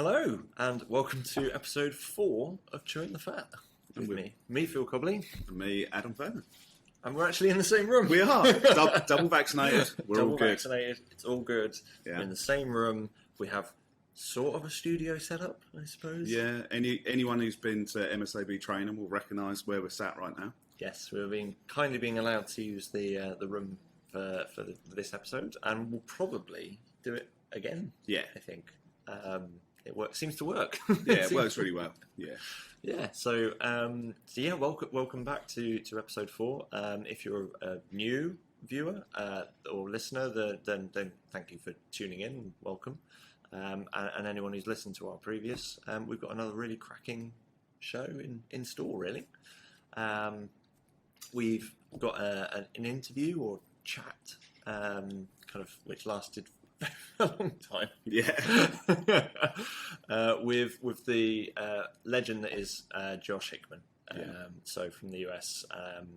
Hello, and welcome to episode 4 of Chewing the Fat. With me, Phil Cobley. And me, Adam Vernon. And we're actually in the same room. We are. Double vaccinated. We're all good. Vaccinated. It's all good. Yeah. We're in the same room. We have sort of a studio set up, I suppose. Yeah. Anyone who's been to MSAB training will recognise where we're sat right now. Yes, we're kindly being allowed to use the room for this episode, and we'll probably do it again. Yeah. I think. It seems to work. Yeah, it works really well. Yeah. Yeah. So welcome back to episode 4. If you're a new viewer or listener, then thank you for tuning in. And welcome. And anyone who's listened to our previous, we've got another really cracking show in store. Really, we've got an interview or chat, which lasted a long time. Yeah. With the legend that is Josh Hickman. So from the US.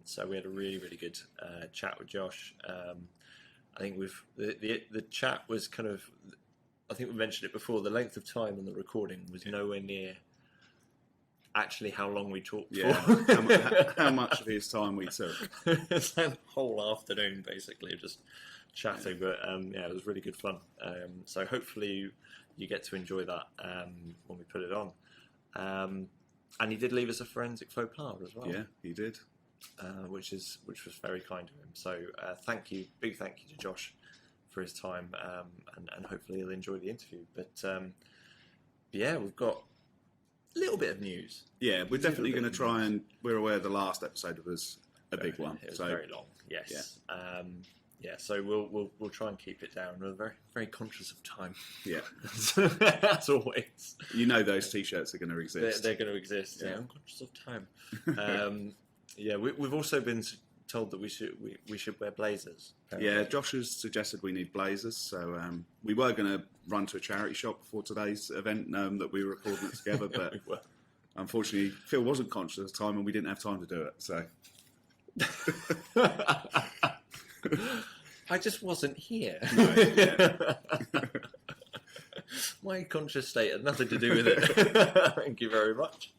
So we had a really good chat with Josh. I think the chat was kind of, I think we mentioned it before, the length of time on the recording was nowhere near actually how long we talked for. how much of his time we took. It's a whole afternoon basically just chatting, but it was really good fun. So hopefully you get to enjoy that when we put it on. And he did leave us a forensic faux pas as well. Yeah, he did. Which was very kind of him. So big thank you to Josh for his time, and hopefully he'll enjoy the interview. But we've got a little bit of news. Yeah, we're definitely going to try and, we're aware the last episode was a big one. It was very long, yes. Yeah. So we'll try and keep it down. We're very, very conscious of time. Yeah. As always. You know those T-shirts are going to exist. They're going to exist, yeah. I'm conscious of time. We've also been told that we should wear blazers. Apparently. Yeah, Josh has suggested we need blazers, so we were going to run to a charity shop before today's event, that we were recording it together, but unfortunately Phil wasn't conscious of the time and we didn't have time to do it, so... I just wasn't here. No, yeah. My conscious state had nothing to do with it. Thank you very much.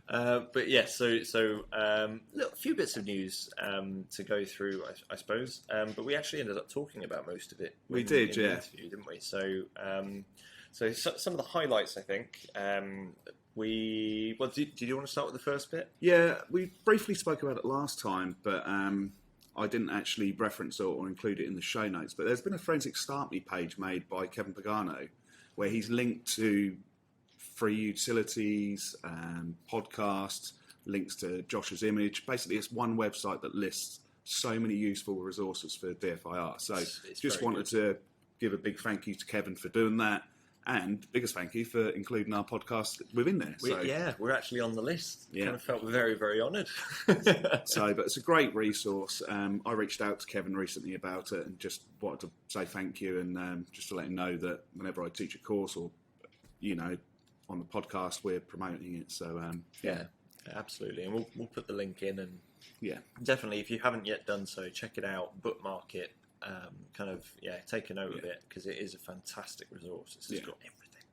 But yes, so a few bits of news to go through, I suppose. But we actually ended up talking about most of it. We did, in the interview, didn't we? So some of the highlights, I think. Did you want to start with the first bit? Yeah, we briefly spoke about it last time, but I didn't actually reference it or include it in the show notes. But there's been a Forensic Start Me page made by Kevin Pagano, where he's linked to free utilities, podcasts, links to Josh's image. Basically, it's one website that lists so many useful resources for DFIR. So it's just wanted to give a big thank you to Kevin for doing that. And biggest thank you for including our podcast within there. We're actually on the list. Yeah. Kind of felt very, very honoured. But it's a great resource. I reached out to Kevin recently about it and just wanted to say thank you and just to let him know that whenever I teach a course or, on the podcast, we're promoting it. So, yeah, absolutely. And we'll put the link in and definitely, if you haven't yet done so, check it out, bookmark it. Take a note of it because it is a fantastic resource. It's got everything.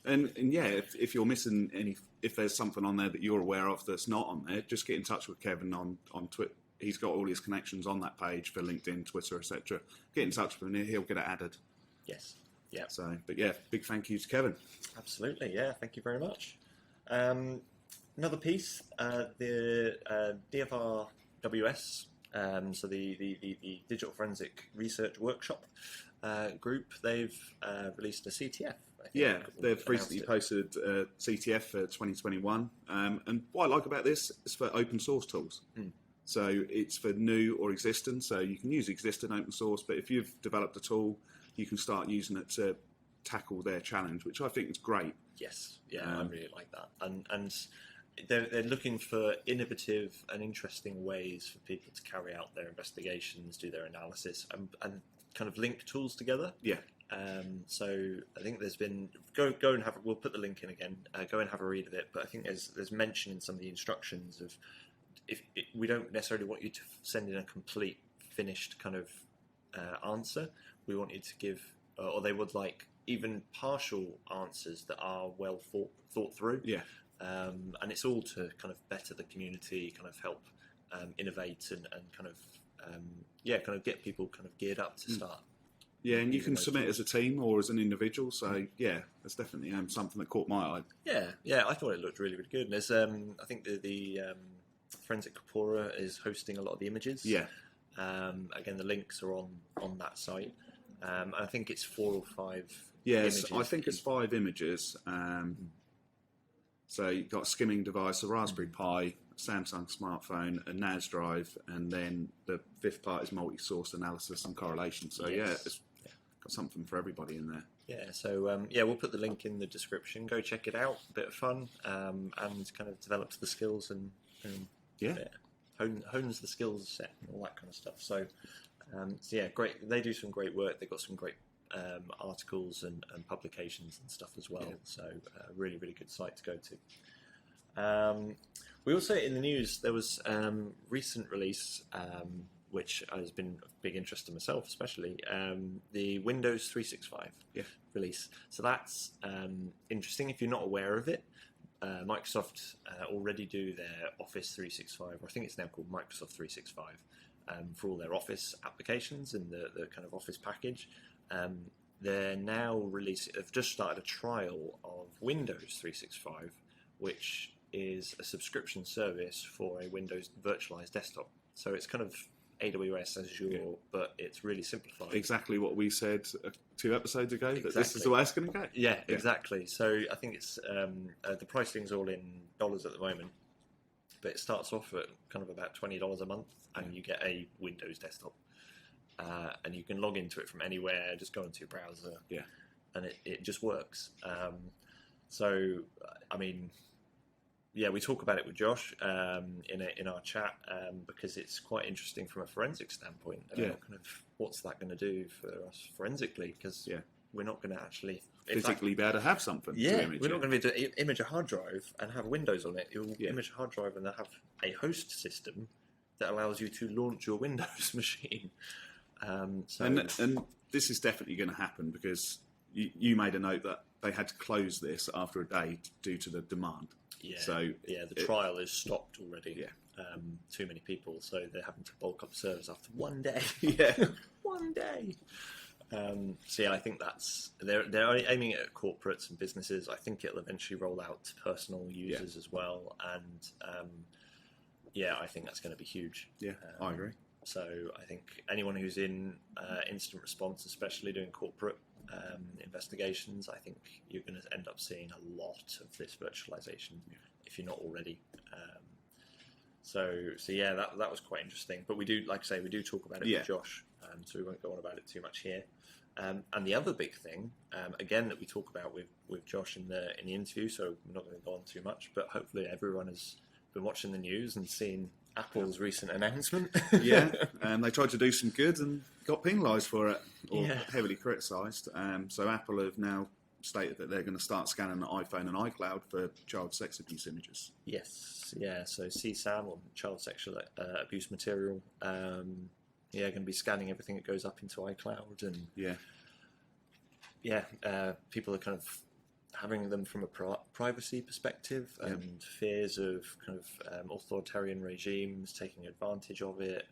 And if you're missing if there's something on there that you're aware of that's not on there, just get in touch with Kevin on Twitter. He's got all his connections on that page for LinkedIn, Twitter, etc. Get in touch with him, he'll get it added. Yes. Yeah. So, big thank you to Kevin. Absolutely. Yeah. Thank you very much. Another piece, the DFRWS. So the Digital Forensic Research Workshop group, they've released a CTF. I think, they've recently posted CTF for 2021. And what I like about this is for open source tools. So it's for new or existing. So you can use existing open source, but if you've developed a tool, you can start using it to tackle their challenge, which I think is great. Yes, I really like that. And they're looking for innovative and interesting ways for people to carry out their investigations, do their analysis, and kind of link tools together. Yeah. So I think there's been go and have. We'll put the link in again. Go and have a read of it. But I think there's mention in some of the instructions of we don't necessarily want you to send in a complete finished kind of answer. We want you to give, or they would like even partial answers that are well thought through. Yeah. And it's all to kind of better the community, kind of help innovate and kind of kind of get people kind of geared up to start. Yeah, and you can submit as a team or as an individual. So yeah, that's definitely something that caught my eye. Yeah, I thought it looked really, really good. And there's I think the Forensic Corpora is hosting a lot of the images. Yeah. Again, the links are on that site. And I think it's 4 or 5. Yes, images. I think it's 5 images. So you've got a skimming device, a Raspberry Pi, Samsung smartphone, a NAS drive, and then the 5th part is multi-source analysis and correlation. So it's got something for everybody in there. Yeah, so we'll put the link in the description. Go check it out. A bit of fun, and kind of develops the skills and hones the skills set and all that kind of stuff. So great. They do some great work. They've got some great articles and publications and stuff as well. So really, really good site to go to. We also, in the news, there was recent release, which has been of big interest to myself, especially the Windows 365 release. So that's interesting if you're not aware of it. Microsoft already do their Office 365, or I think it's now called Microsoft 365, for all their Office applications and the kind of Office package. They're now releasing, they've just started a trial of Windows 365, which is a subscription service for a Windows virtualized desktop. So it's kind of AWS Azure, but it's really simplified. Exactly what we said 2 episodes ago, that this is the way it's going to go. Yeah, exactly. So I think it's the pricing's all in dollars at the moment, but it starts off at kind of about $20 a month, and you get a Windows desktop. And you can log into it from anywhere, just go into your browser, and it just works. So, I mean, we talk about it with Josh in our chat because it's quite interesting from a forensic standpoint about kind of what's that going to do for us forensically, because we're not going to actually physically be able to have something. Yeah, to image we're not going to be able to image a hard drive and have Windows on it. You'll image a hard drive and they'll have a host system that allows you to launch your Windows machine. And this is definitely going to happen because you made a note that they had to close this after a day due to the demand. Yeah, so the trial is stopped already. Yeah, too many people, so they're having to bulk up servers after one day. One day. I think they're aiming it at corporates and businesses. I think it'll eventually roll out to personal users as well, and I think that's going to be huge. Yeah, I agree. So I think anyone who's in incident response, especially doing corporate investigations, I think you're going to end up seeing a lot of this virtualization if you're not already. That was quite interesting. But we do, like I say, we do talk about it with Josh, so we won't go on about it too much here. And the other big thing, again, that we talk about with Josh in the interview, so we're not going to go on too much, but hopefully everyone has been watching the news and seen Apple's recent announcement. And they tried to do some good and got penalised for it, or heavily criticised. So Apple have now stated that they're going to start scanning the iPhone and iCloud for child sex abuse images. So CSAM, or child sexual abuse material, going to be scanning everything that goes up into iCloud, and people are kind of having them from a privacy perspective and fears of kind of authoritarian regimes taking advantage of it,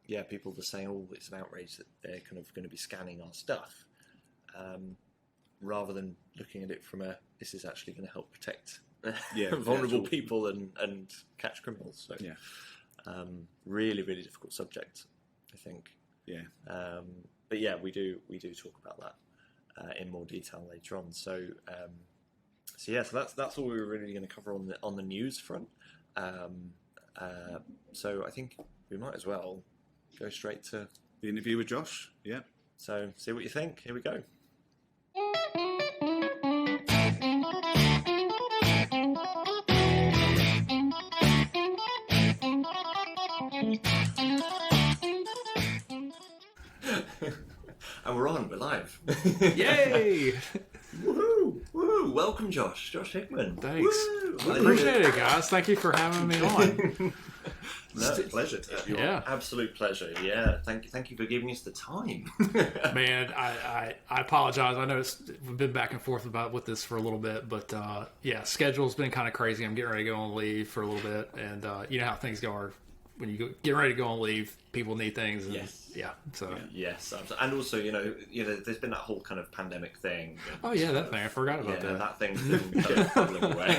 and people are saying, "Oh, it's an outrage that they're kind of going to be scanning our stuff," rather than looking at it from this is actually going to help protect vulnerable people and catch criminals. So, really, really difficult subject, I think. But we do talk about that in more detail later on. So that's all we were really going to cover on the news front. So I think we might as well go straight to the interview with Josh. Yeah. So see what you think. Here we go. And we're live. Yay! Woohoo! Woohoo! Welcome, Josh. Josh Hickman. Thanks. Woo! Appreciate it, guys. Thank you for having me on. No, pleasure. Absolute pleasure. Yeah, thank you for giving us the time. Man, I apologize. I know we've been back and forth with this for a little bit, but schedule's been kind of crazy. I'm getting ready to go on leave for a little bit, and you know how things go. When you get ready to go on leave, people need things. And, yes. Yeah. So. Yes, and also there's been that whole kind of pandemic thing. Oh yeah, that thing. I forgot about that. That thing's been kind of bubbling away.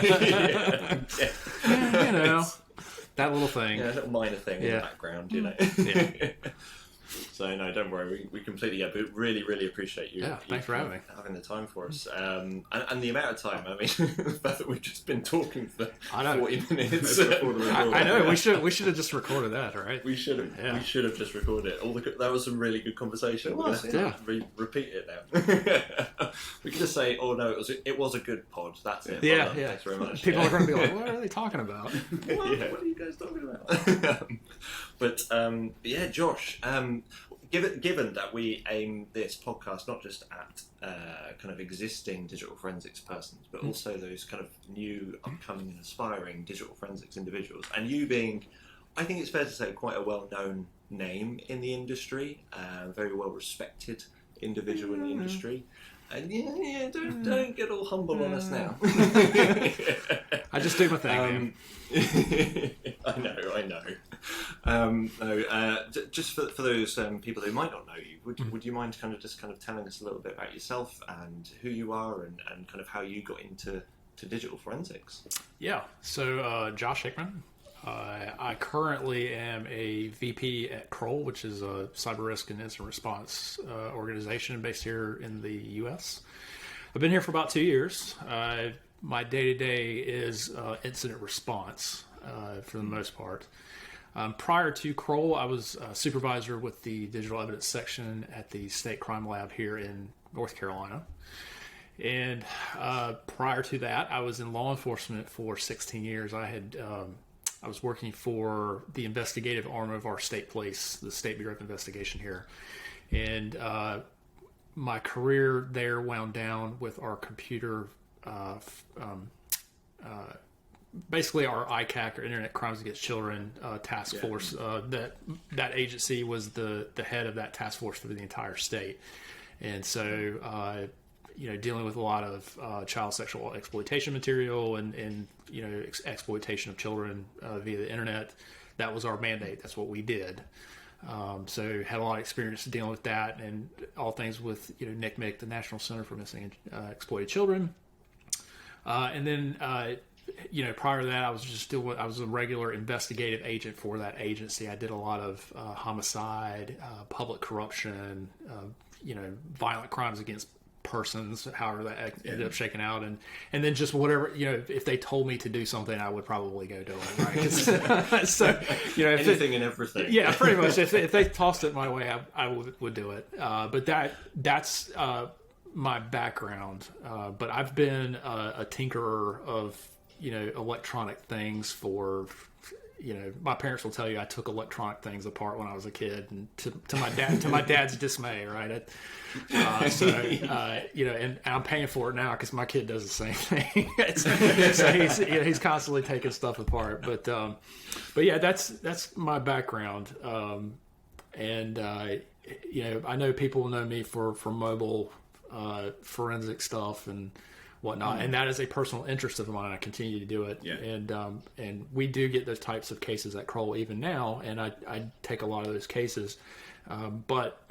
Yeah, that little thing. Yeah, a little minor thing in the background, Yeah. So no, don't worry. We completely but really, really appreciate you. Yeah, thanks for having me. Having the time for us, and the amount of time. I mean, the fact that we've just been talking for 40 minutes. I know. We should have just recorded that, right? We should have. Yeah. We should have just recorded it. That was some really good conversation. It was. Repeat it now. We could just say, "Oh no, it was a good pod." That's it. Yeah, well yeah. Thanks very much. People are going to be like, "What are they talking about? What are you guys talking about?" But Josh. Given that we aim this podcast not just at kind of existing digital forensics persons, but also those kind of new, upcoming and aspiring digital forensics individuals, and you being, I think it's fair to say, quite a well-known name in the industry, very well-respected individual in the industry. And don't get all humble on us now. I just do my thing. I know. Just for those people who might not know you, would you mind kind of telling us a little bit about yourself and who you are and kind of how you got into digital forensics? Yeah. So Josh Hickman. I currently am a VP at Kroll, which is a cyber risk and incident response organization based here in the U.S. I've been here for about 2 years. My day-to-day is incident response for the most part. Prior to Kroll, I was a supervisor with the digital evidence section at the State Crime Lab here in North Carolina. And prior to that, I was in law enforcement for 16 years. I was working for the investigative arm of our state police, the State Bureau of Investigation here. And my career there wound down with our computer, basically our ICAC, or Internet Crimes Against Children task force. That agency was the head of that task force for the entire state. And so, dealing with a lot of child sexual exploitation material and exploitation of children via the internet. That was our mandate. That's what we did. So had a lot of experience dealing with that and all things with NCMEC, the National Center for Missing and Exploited Children. And then prior to that, I was a regular investigative agent for that agency. I did a lot of homicide, public corruption, violent crimes against persons, however that ended up shaking out, and then just whatever, if they told me to do something, I would probably go do it, right? So anything and everything. Yeah, pretty much. If they tossed it my way, I would do it. But that's my background. But I've been a tinkerer of electronic things for. My parents will tell you I took electronic things apart when I was a kid, and to my dad's dismay, right? And I'm paying for it now because my kid does the same thing. So he's constantly taking stuff apart. But yeah, that's my background. I know people know me for mobile forensic stuff and whatnot, and that is a personal interest of mine. I continue to do it, and we do get those types of cases at Kroll even now, and I take a lot of those cases, but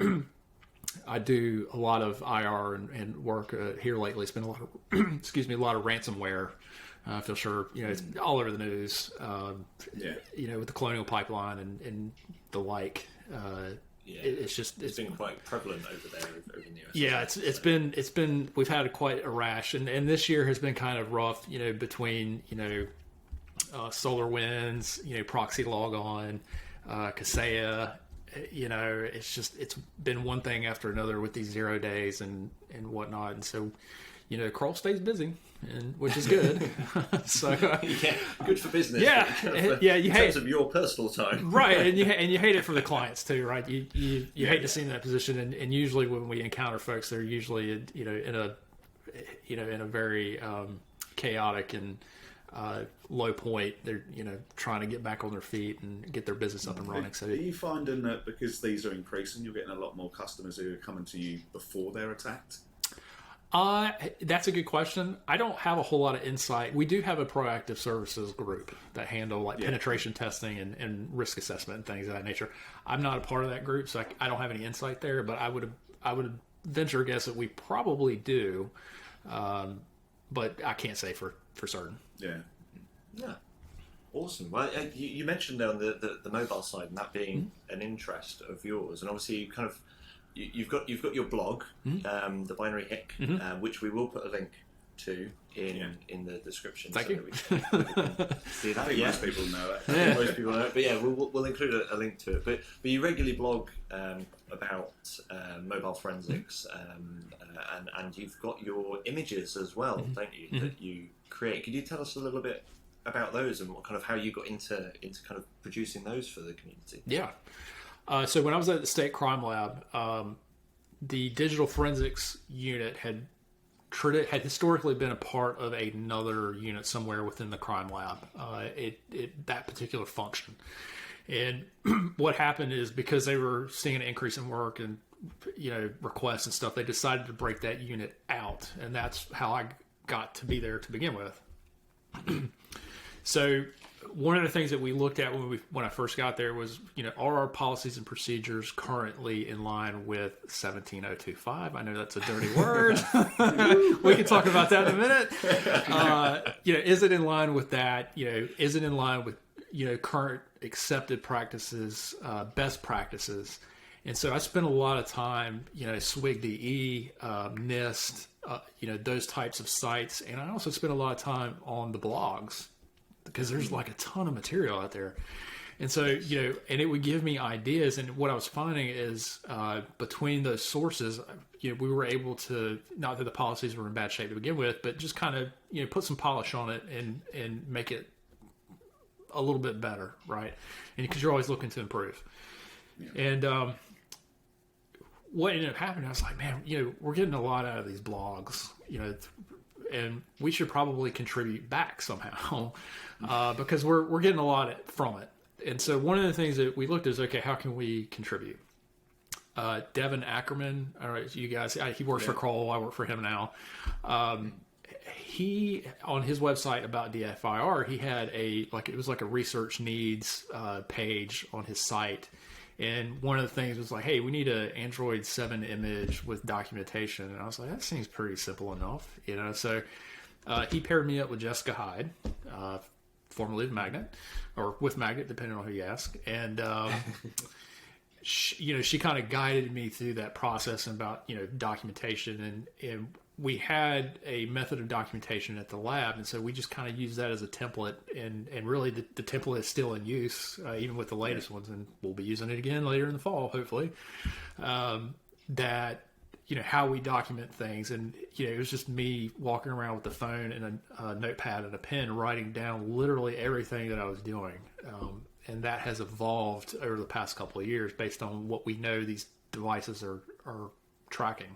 I do a lot of IR and work here lately. It's been a lot of a lot of ransomware. I feel sure it's all over the news. With the Colonial Pipeline and the like. It's been quite prevalent over there in the US. Yeah, it's been we've had quite a rash, and this year has been kind of rough. Between SolarWinds, Proxy Logon, Kaseya. It's been one thing after another with these 0 days and whatnot, and so Kroll stays busy, which is good. So good for business. Yeah, in terms of your personal time, right? And you hate it for the clients too, right? You hate to see in that position, and usually when we encounter folks, they're usually in a very chaotic and low point. They're trying to get back on their feet and get their business up and running. So are you finding that because these are increasing, you're getting a lot more customers who are coming to you before they're attacked? That's a good question. I don't have a whole lot of insight. We do have a proactive services group that handle like penetration testing and risk assessment and things of that nature. I'm not a part of that group, so I don't have any insight there, but I would venture a guess that we probably do. But I can't say for certain. Yeah. Awesome. Well, you mentioned on the mobile side and that being an interest of yours, and obviously you kind of you've got your blog, the Binary Hick, which we will put a link to in the description. Thank you. That we can see that. Most people know it. Most people know it, but yeah, we'll include a link to it. But you regularly blog about mobile forensics, and you've got your images as well, don't you? That you create. Could you tell us a little bit about those and what kind of how you got into kind of producing those for the community? Yeah. So when I was at the State Crime Lab, the digital forensics unit had historically been a part of another unit somewhere within the crime lab. That particular function, and what happened is because they were seeing an increase in work and requests and stuff, they decided to break that unit out, and that's how I got to be there to begin with. So one of the things that we looked at when I first got there was, are our policies and procedures currently in line with 17025? I know that's a dirty word. We can talk about that in a minute. Is it in line with that? Is it in line with, current accepted practices, best practices? And so I spent a lot of time, SWIG-DE, NIST, those types of sites. And I also spent a lot of time on the blogs, because there's like a ton of material out there. And so, and it would give me ideas. And what I was finding is between those sources, we were able to, not that the policies were in bad shape to begin with, but just kind of, put some polish on it and make it a little bit better, right? And because you're always looking to improve. Yeah. And what ended up happening, I was like, man, we're getting a lot out of these blogs, and we should probably contribute back somehow because we're getting a lot from it. And so one of the things that we looked at is, okay, how can we contribute? Devin Ackerman, all right, you guys, he works for Kroll. I work for him now. He, on his website about DFIR, he had it was like a research needs page on his site. And one of the things was like, hey, we need an Android 7 image with documentation. And I was like, that seems pretty simple enough, So he paired me up with Jessica Hyde, formerly of Magnet, or with Magnet, depending on who you ask. And, she kind of guided me through that process about, documentation. And we had a method of documentation at the lab. And so we just kind of used that as a template. And really the template is still in use, even with the latest ones. And we'll be using it again later in the fall, hopefully. That, how we document things. And, it was just me walking around with the phone and a notepad and a pen, writing down literally everything that I was doing. And that has evolved over the past couple of years based on what we know these devices are tracking.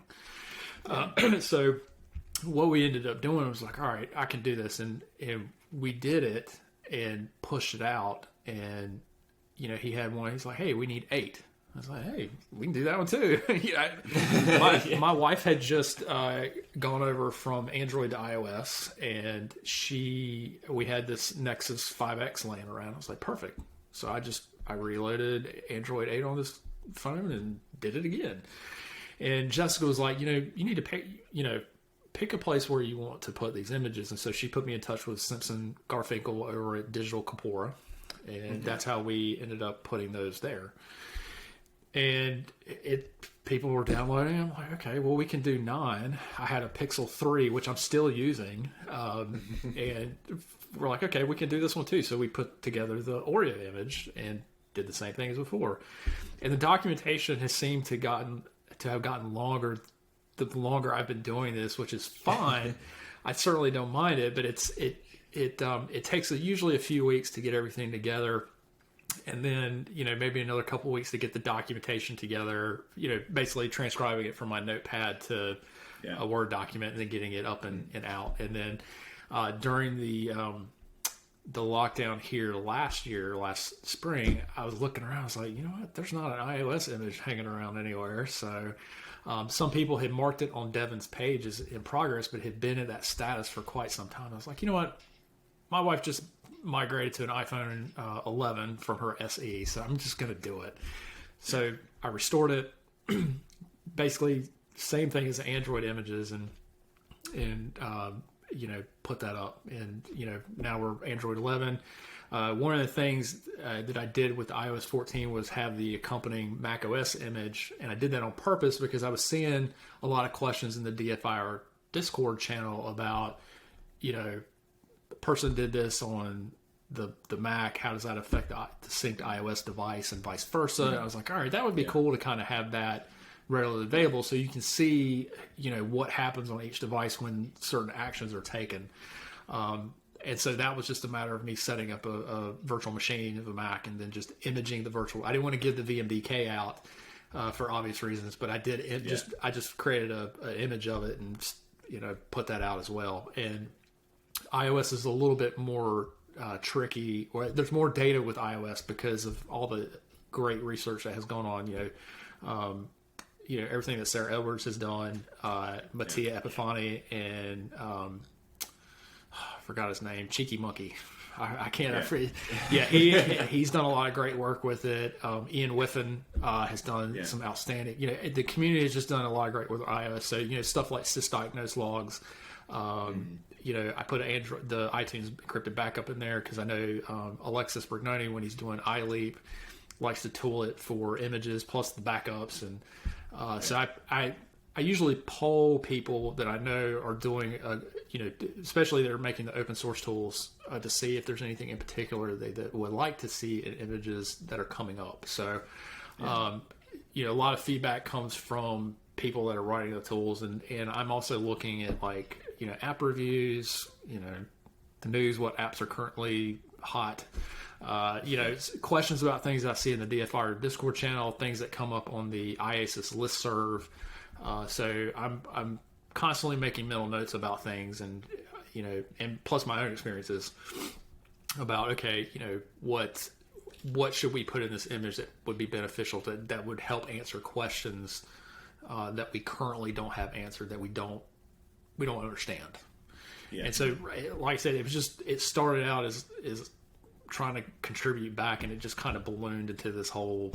So what we ended up doing was like, all right, I can do this. And we did it and pushed it out. And, he had one, he's like, hey, we need 8. I was like, hey, we can do that one too. My wife had just gone over from Android to iOS, and we had this Nexus 5X laying around. I was like, perfect. So I reloaded Android 8 on this phone and did it again. And Jessica was like, you need to pick a place where you want to put these images. And so she put me in touch with Simpson Garfinkel over at Digital Corpora. And that's how we ended up putting those there. And people were downloading. I'm like, okay, well, we can do 9. I had a Pixel 3, which I'm still using. And we're like, okay, we can do this one too. So we put together the Oreo image and did the same thing as before. And the documentation has seemed to have gotten longer the longer I've been doing this, which is fine. I certainly don't mind it, but it takes usually a few weeks to get everything together. And then, maybe another couple of weeks to get the documentation together, basically transcribing it from my notepad to a Word document and then getting it up and out. And then during the the lockdown here last spring, I was looking around. I was like, you know what? There's not an iOS image hanging around anywhere. So some people had marked it on Devin's page as in progress, but had been at that status for quite some time. I was like, you know what? My wife just migrated to an iPhone 11 from her SE, so I'm just going to do it. So I restored it. Basically, same thing as the Android images, and put that up. And now we're Android 11. One of the things that I did with iOS 14 was have the accompanying macOS image, and I did that on purpose because I was seeing a lot of questions in the DFIR Discord channel about, the person did this on the Mac, how does that affect the synced iOS device and vice versa? Mm-hmm. I was like, all right, that would be cool to kind of have that readily available so you can see, what happens on each device when certain actions are taken. And so that was just a matter of me setting up a virtual machine of a Mac and then just imaging the virtual. I didn't want to give the VMDK out for obvious reasons, but I did I just created an image of it and put that out as well. And iOS is a little bit more tricky, or there's more data with iOS because of all the great research that has gone on. Everything that Sarah Edwards has done, Mattia Epifani, and I forgot his name, Cheeky Monkey. I can't. Yeah, he's done a lot of great work with it. Ian Whiffen has done some outstanding. The community has just done a lot of great work with iOS. So stuff like sysdiagnose logs. I put the iTunes encrypted backup in there because I know Alexis Brignoni, when he's doing iLeap, likes to tool it for images plus the backups. And so I usually poll people that I know are doing, especially that are making the open source tools, to see if there's anything in particular that would like to see in images that are coming up. So, a lot of feedback comes from people that are writing the tools, and I'm also looking at app reviews, the news, what apps are currently hot. Questions about things I see in the DFIR Discord channel, things that come up on the IASIS listserv. So I'm constantly making mental notes about things, and and plus my own experiences about what should we put in this image that would be beneficial that would help answer questions that we currently don't have answered, that we don't understand. Yeah. And so, like I said, it started out as trying to contribute back, and it just kind of ballooned into this whole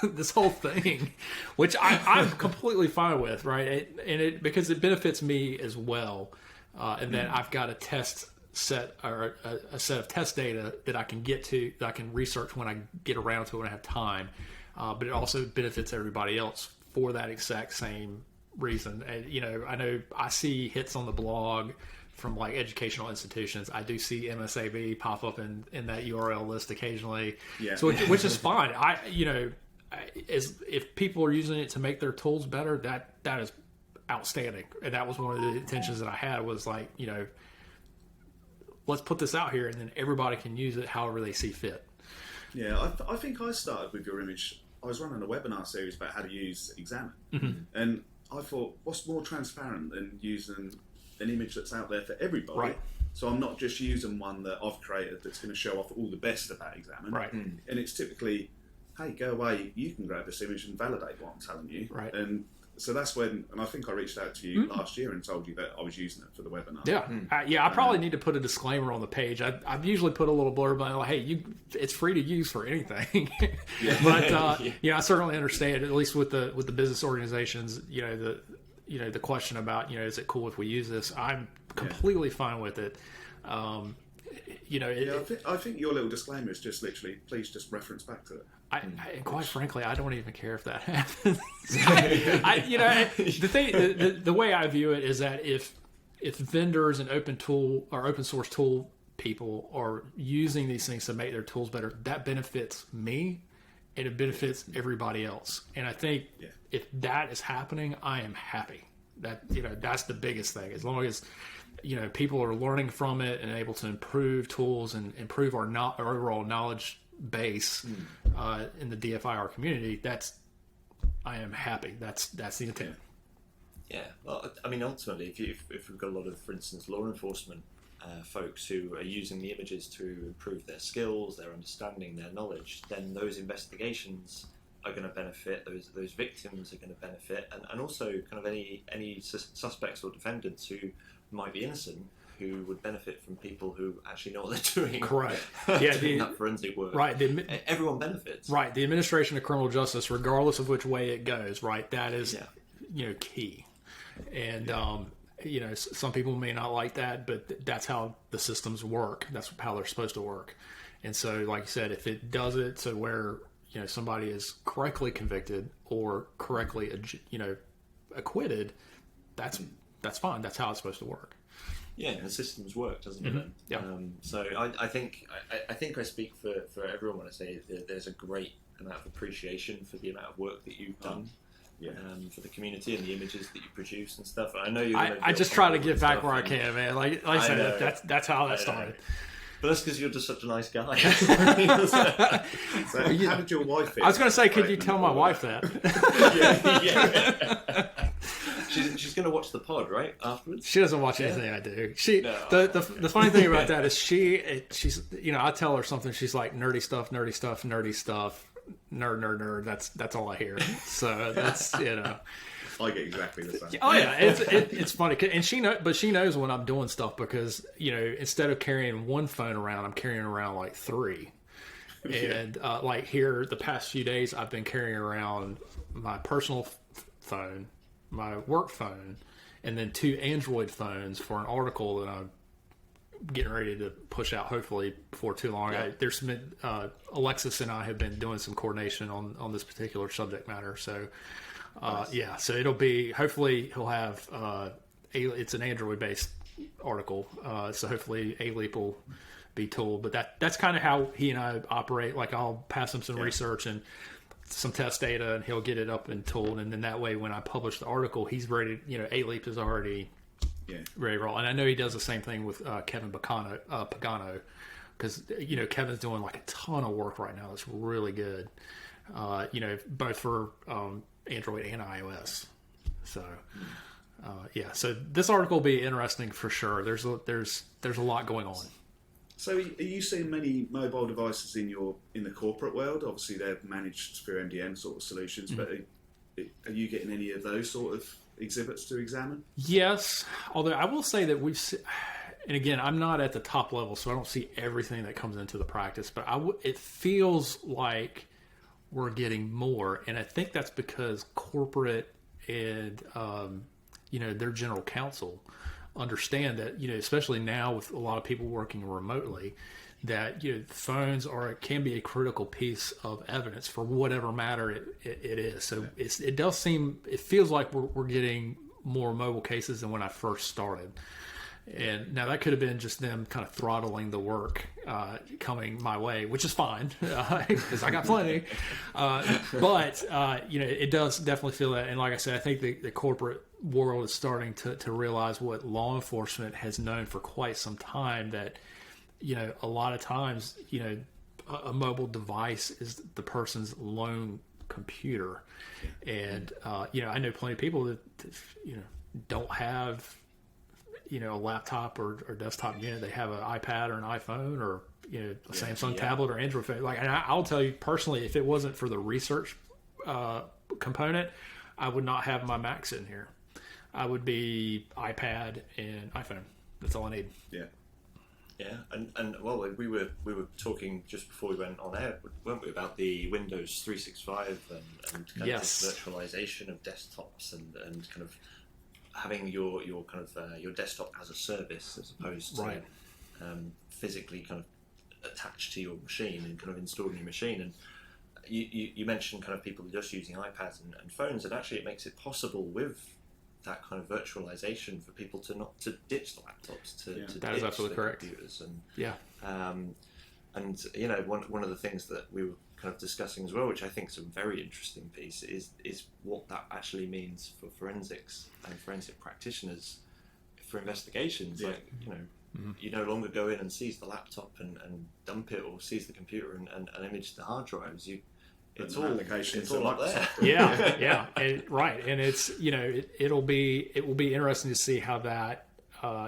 thing, which I'm completely fine with, right? Because it benefits me as well, and then I've got a test set, or a set of test data that I can get to, that I can research when I get around to it when I have time. But it also benefits everybody else for that exact same reason. And I know I see hits on the blog from educational institutions. I do see MSAB pop up in that URL list occasionally. Yeah. So which is fine. If people are using it to make their tools better, that is outstanding. And that was one of the intentions that I had, was let's put this out here, and then everybody can use it however they see fit. Yeah, I think I started with your image. I was running a webinar series about how to use Examine, and I thought, what's more transparent than using an image that's out there for everybody? Right. So I'm not just using one that I've created that's going to show off all the best about Examine. Right. And it's typically, hey, go away, you can grab this image and validate what I'm telling you. Right. And so that's when, and I think I reached out to you last year and told you that I was using it for the webinar. Yeah. I probably need to put a disclaimer on the page. I've usually put a little blurb on, hey, it's free to use for anything. But I certainly understand, at least with the business organizations, the question about, is it cool if we use this? I'm completely fine with it. I think your little disclaimer is just literally, please just reference back to it. And quite frankly, I don't even care if that happens. The way I view it is that if vendors and open source tool people are using these things to make their tools better, that benefits me and it benefits everybody else. And I think if that is happening, I am happy. That's the biggest thing. As long as people are learning from it and able to improve tools and improve our overall knowledge base in the DFIR community, I am happy. That's the intent. Yeah. Well, I mean, ultimately, if we've got a lot of, for instance, law enforcement folks who are using the images to improve their skills, their understanding, their knowledge, then those investigations are going to benefit, those victims are going to benefit, and also kind of any suspects or defendants who might be innocent, who would benefit from people who actually know what they're doing. Correct. Doing that forensic work. Right. Everyone benefits. Right. The administration of criminal justice, regardless of which way it goes, right, that is, key. And, some people may not like that, but that's how the systems work. That's how they're supposed to work. And so, like you said, if it does it so where, somebody is correctly convicted or correctly, acquitted, that's fine. That's how it's supposed to work. Yeah, the systems work, doesn't it? Mm-hmm. Yeah. So I think I speak for everyone when I say that there's a great amount of appreciation for the amount of work that you've done. For the community and the images that you produce and stuff. I know you're. I just try to get back where I can, man. Like I said, that's how that started. But that's because you're just such a nice guy. So how did your wife feel? I was going to say, could you tell my wife that? She's going to watch the pod, right, afterwards? She doesn't watch anything I do. The funny thing about that is she's I tell her something, she's like, nerdy stuff, nerd. That's all I hear. So that's I get exactly the same. Oh yeah, it's funny, and she knows when I'm doing stuff because instead of carrying one phone around, I'm carrying around like three. And like here, the past few days, I've been carrying around my personal phone, my work phone, and then 2 Android phones for an article that I'm getting ready to push out hopefully before too long. There's been Alexis and I have been doing some coordination on this particular subject matter. So nice. So it'll be, hopefully he'll have it's an Android based article, so hopefully A-Leap will be tooled, but that's kind of how he and I operate. Like I'll pass him some research and some test data, and he'll get it up and tooled, and then that way when I publish the article, he's ready. A-Leap is already ready to roll. And I know he does the same thing with Kevin Pagano, because Kevin's doing like a ton of work right now that's really good. Both for Android and iOS. So so this article will be interesting for sure. There's a lot going on. So are you seeing many mobile devices in the corporate world? Obviously they're managed through MDM sort of solutions, but are you getting any of those sort of exhibits to examine? Yes, although I will say that and again, I'm not at the top level, so I don't see everything that comes into the practice, but it feels like we're getting more, and I think that's because corporate and their general counsel understand that especially now with a lot of people working remotely, that phones can be a critical piece of evidence for whatever matter it is. So it feels like we're getting more mobile cases than when I first started. And now that could have been just them kind of throttling the work coming my way, which is fine because I got plenty. But it does definitely feel that. And like I said, I think the corporate world is starting to realize what law enforcement has known for quite some time, that a lot of times a mobile device is the person's lone computer. And I know plenty of people that don't have a laptop or desktop unit. They have an iPad or an iPhone or a Samsung tablet or Android phone. Like, and I'll tell you personally, if it wasn't for the research component, I would not have my Mac sitting here. I would be iPad and iPhone. That's all I need. Yeah, and well, we were talking just before we went on air, weren't we, about the Windows 365 and kind of this virtualization of desktops and kind of having your kind of your desktop as a service as opposed to physically kind of attached to your machine and kind of installed in your machine. And you mentioned kind of people just using iPads and phones, and actually it makes it possible with that kind of virtualization for people to not to ditch the laptops, to that ditch is absolutely the correct. computers. And one of the things that we were kind of discussing as well, which I think is a very interesting piece, is what that actually means for forensics and forensic practitioners for investigations. Like, you no longer go in and seize the laptop and dump it, or seize the computer and image the hard drives. It's all up there. And, right, and it's it will be interesting to see how that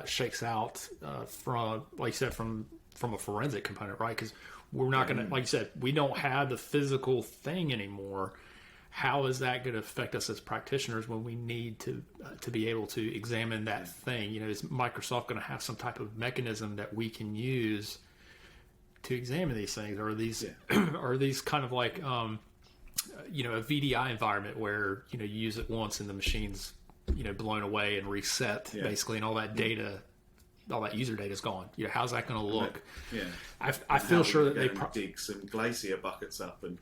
shakes out from, like you said, from a forensic component, right? Because we're not going to, like you said, we don't have the physical thing anymore. How is that going to affect us as practitioners when we need to be able to examine that thing? Is Microsoft going to have some type of mechanism that we can use to examine these things? Or are these are these kind of like a VDI environment where you use it once and the machine's blown away and reset basically, and all that data, all that user data is gone. How's that going to look? I feel sure that they dig some glacier buckets up and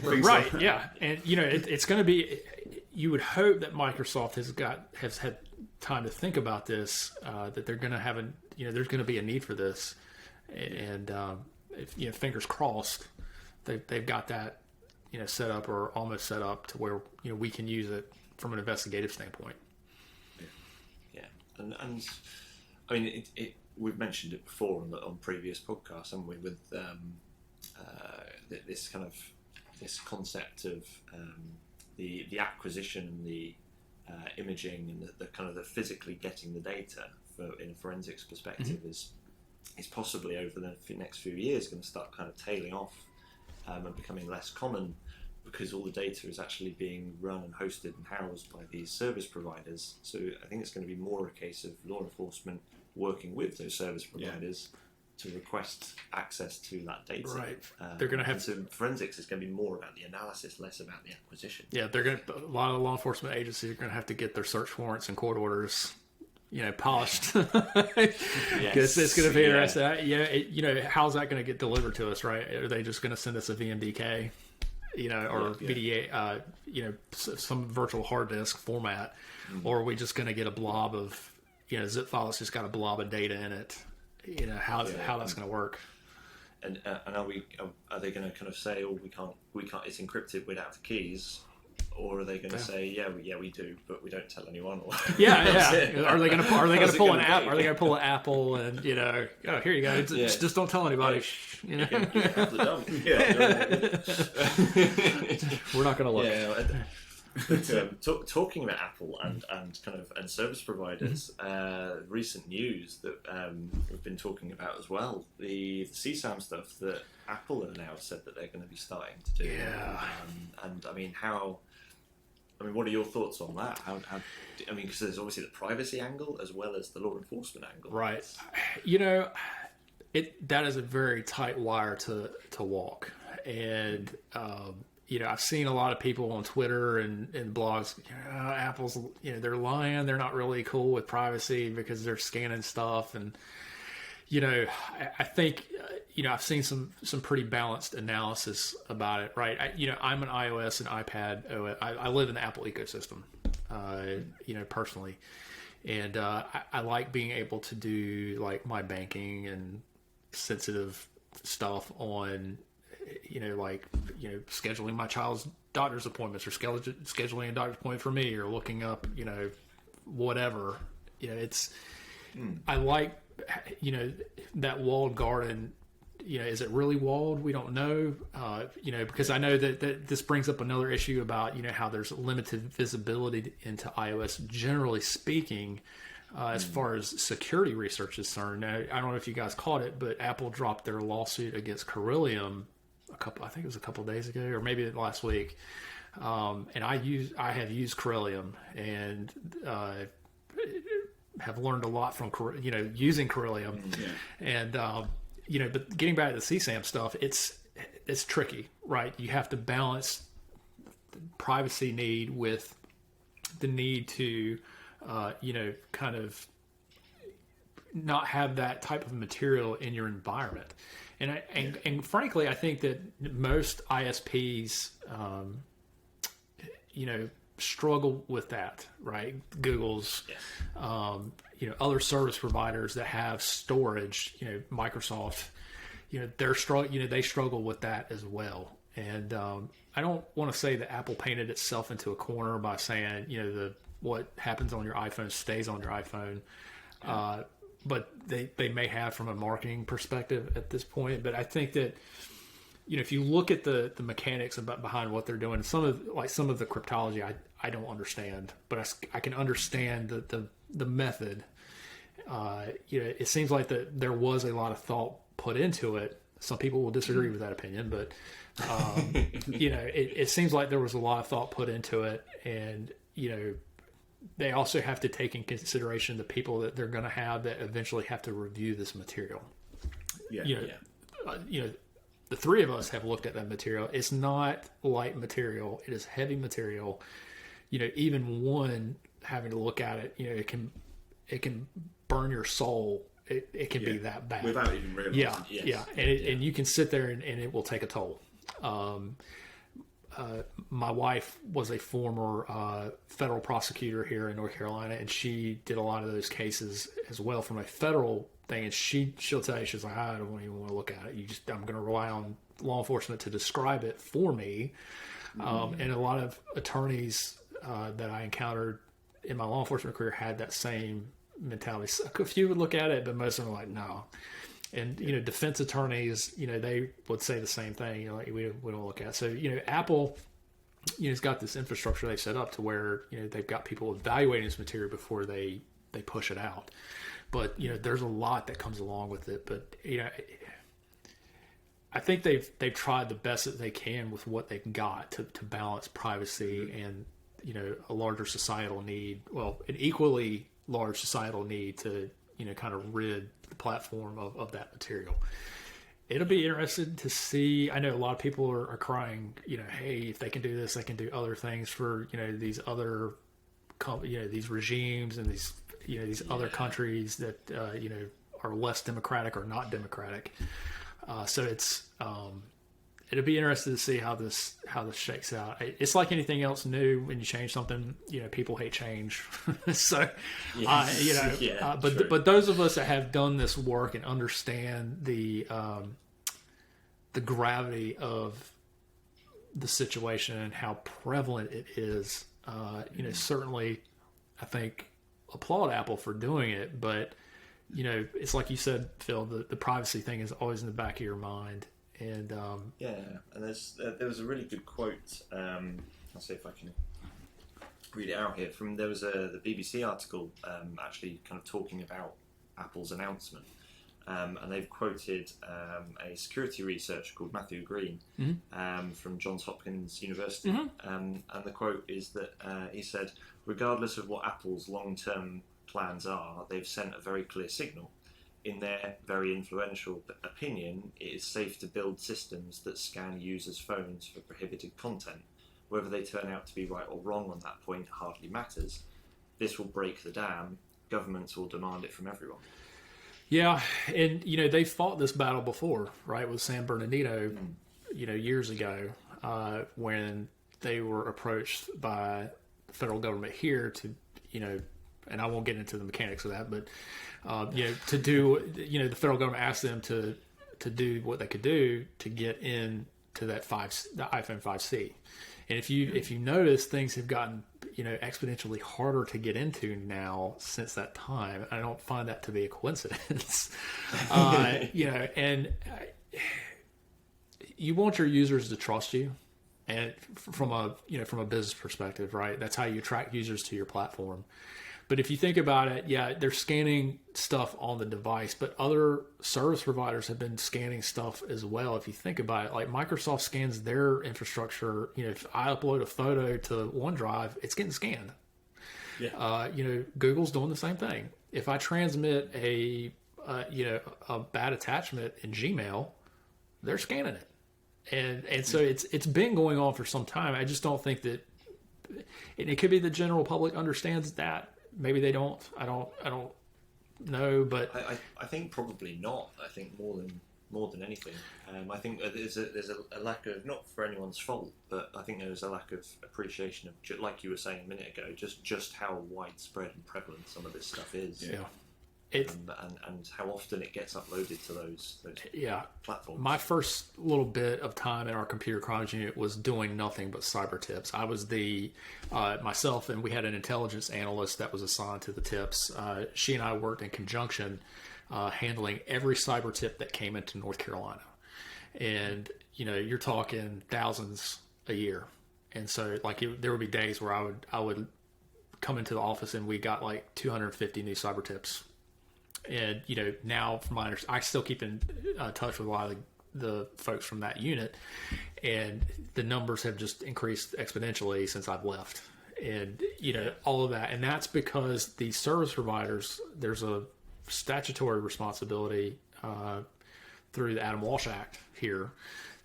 right, and it's going to be. You would hope that Microsoft has had time to think about this. That they're going to have there's going to be a need for this, and if, fingers crossed, they've got that set up or almost set up to where we can use it from an investigative standpoint. Yeah, and I mean we've mentioned it before on previous podcasts, haven't we? With this kind of this concept of the acquisition and the imaging and the kind of the physically getting the data in a forensics perspective is possibly over the next few years going to start kind of tailing off and becoming less common, because all the data is actually being run and hosted and housed by these service providers. So I think it's going to be more a case of law enforcement working with those service providers to request access to that data. Right. They're going to have so forensics is going to be more about the analysis, less about the acquisition. Yeah, a lot of law enforcement agencies are going to have to get their search warrants and court orders, polished. Because it's going to be interesting. How's that going to get delivered to us? Right? Are they just going to send us a VMDK? Or VDA, some virtual hard disk format, or are we just going to get a blob of, zip file that's just got a blob of data in it? How that's going to work? And are they going to kind of say, oh, we can't, it's encrypted, we don't have the keys, or are they going to say, we do, but we don't tell anyone? Or Are they going to pull an app? Are they going to pull an Apple and here you go, just don't tell anybody. You can have the dump. We're not going to look. But talking about Apple and kind of and service providers, recent news that we've been talking about as well, the CSAM stuff that Apple have now said that they're going to be starting to do. And I mean, what are your thoughts on that? Because there's obviously the privacy angle as well as the law enforcement angle. Right. That is a very tight wire to walk, and I've seen a lot of people on Twitter and blogs. Apple's, they're lying. They're not really cool with privacy because they're scanning stuff, and I think I've seen some pretty balanced analysis about it. Right? I'm an iOS and iPad OS. I live in the Apple ecosystem, personally, and I like being able to do like my banking and sensitive stuff on, scheduling my child's doctor's appointments, or scheduling a doctor's appointment for me, or looking up, whatever. I like, that walled garden. Is it really walled? We don't know. Because I know that this brings up another issue about, how there's limited visibility into iOS, generally speaking, as far as security research is concerned. Now, I don't know if you guys caught it, but Apple dropped their lawsuit against Corellium I think it was a couple of days ago, or maybe last week. And I have used Corellium and have learned a lot from using Corellium. And but getting back to the CSAM stuff, it's tricky, right? You have to balance the privacy need with the need to kind of not have that type of material in your environment. And frankly, I think that most ISPs, struggle with that, right? Google's, other service providers that have storage, Microsoft, they struggle with that as well. And I don't want to say that Apple painted itself into a corner by saying, what happens on your iPhone stays on your iPhone. But they may have from a marketing perspective at this point. But I think that, if you look at the mechanics behind what they're doing, some of the cryptology I don't understand, but I can understand the method. it seems like that there was a lot of thought put into it. Some people will disagree with that opinion, but it seems like there was a lot of thought put into it, and they also have to take in consideration the people that they're going to have that eventually have to review this material. The three of us have looked at that material. It's not light material. It is heavy material. Even one having to look at it, it can burn your soul. It can be that bad without even realizing. And you can sit there and it will take a toll. My wife was a former federal prosecutor here in North Carolina, and she did a lot of those cases as well from a federal thing. And she'll tell you, she's like, I don't even want to look at it. I'm going to rely on law enforcement to describe it for me. And a lot of attorneys that I encountered in my law enforcement career had that same mentality. A few would look at it, but most of them are like, no. And defense attorneys, they would say the same thing. We don't look at it. So Apple, has got this infrastructure they set up to where they've got people evaluating this material before they push it out. But there's a lot that comes along with it. But I think they've tried the best that they can with what they've got to balance privacy and a larger societal need. Well, an equally large societal need to kind of rid the platform of that material. It'll be interesting to see. I know a lot of people are crying, hey, if they can do this, they can do other things for, these other, these regimes and these other countries that, are less democratic or not democratic. So it'll be interesting to see how this shakes out. It's like anything else new. When you change something, people hate change. So, but those of us that have done this work and understand the gravity of the situation and how prevalent it is, certainly, I think applaud Apple for doing it. But it's like you said, Phil, the privacy thing is always in the back of your mind. And and there was a really good quote. I'll see if I can read it out here. There was the BBC article actually kind of talking about Apple's announcement, and they've quoted a security researcher called Matthew Green from Johns Hopkins University, and the quote is that he said, "Regardless of what Apple's long-term plans are, they've sent a very clear signal. In their very influential opinion, it is safe to build systems that scan users' phones for prohibited content. Whether they turn out to be right or wrong on that point hardly matters. This will break the dam. Governments will demand it from everyone." Yeah, and they fought this battle before, right, with San Bernardino, years ago, when they were approached by the federal government here to, and I won't get into the mechanics of that, but to do, the federal government asked them to do what they could do to get into the iPhone 5C. And if you notice, things have gotten, exponentially harder to get into now since that time. I don't find that to be a coincidence. And you want your users to trust you. And from a business perspective, right? That's how you attract users to your platform. But if you think about it, they're scanning stuff on the device, but other service providers have been scanning stuff as well. If you think about it, like Microsoft scans their infrastructure. If I upload a photo to OneDrive, it's getting scanned. Yeah. Google's doing the same thing. If I transmit a bad attachment in Gmail, they're scanning it. And so it's been going on for some time. I just don't think that, and it could be the general public understands that. Maybe they don't. I don't know. But I think probably not. I think more than anything, I think there's a lack of, not for anyone's fault, but I think there's a lack of appreciation of, like you were saying a minute ago, just how widespread and prevalent some of this stuff is. Yeah. And how often it gets uploaded to those platforms. My first little bit of time in our computer crimes unit was doing nothing but cyber tips. I was myself, and we had an intelligence analyst that was assigned to the tips. She and I worked in conjunction, handling every cyber tip that came into North Carolina. And, you're talking thousands a year. And so there would be days where I would come into the office and we got like 250 new cyber tips And, now from my understanding, I still keep in touch with a lot of the folks from that unit, and the numbers have just increased exponentially since I've left. And, all of that. And that's because the service providers, there's a statutory responsibility through the Adam Walsh Act here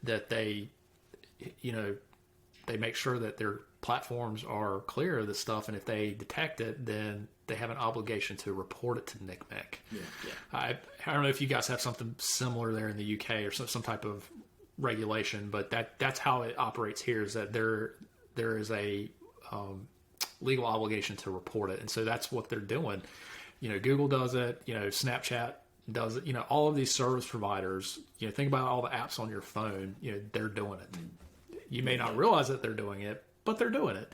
that they make sure that their platforms are clear of this stuff. And if they detect it, then they have an obligation to report it to NCMEC. I don't know if you guys have something similar there in the UK or some type of regulation, but that's how it operates here, is that there is a legal obligation to report it. And so that's what they're doing. Google does it, Snapchat does it, all of these service providers, think about all the apps on your phone, they're doing it. You may not realize that they're doing it, but they're doing it.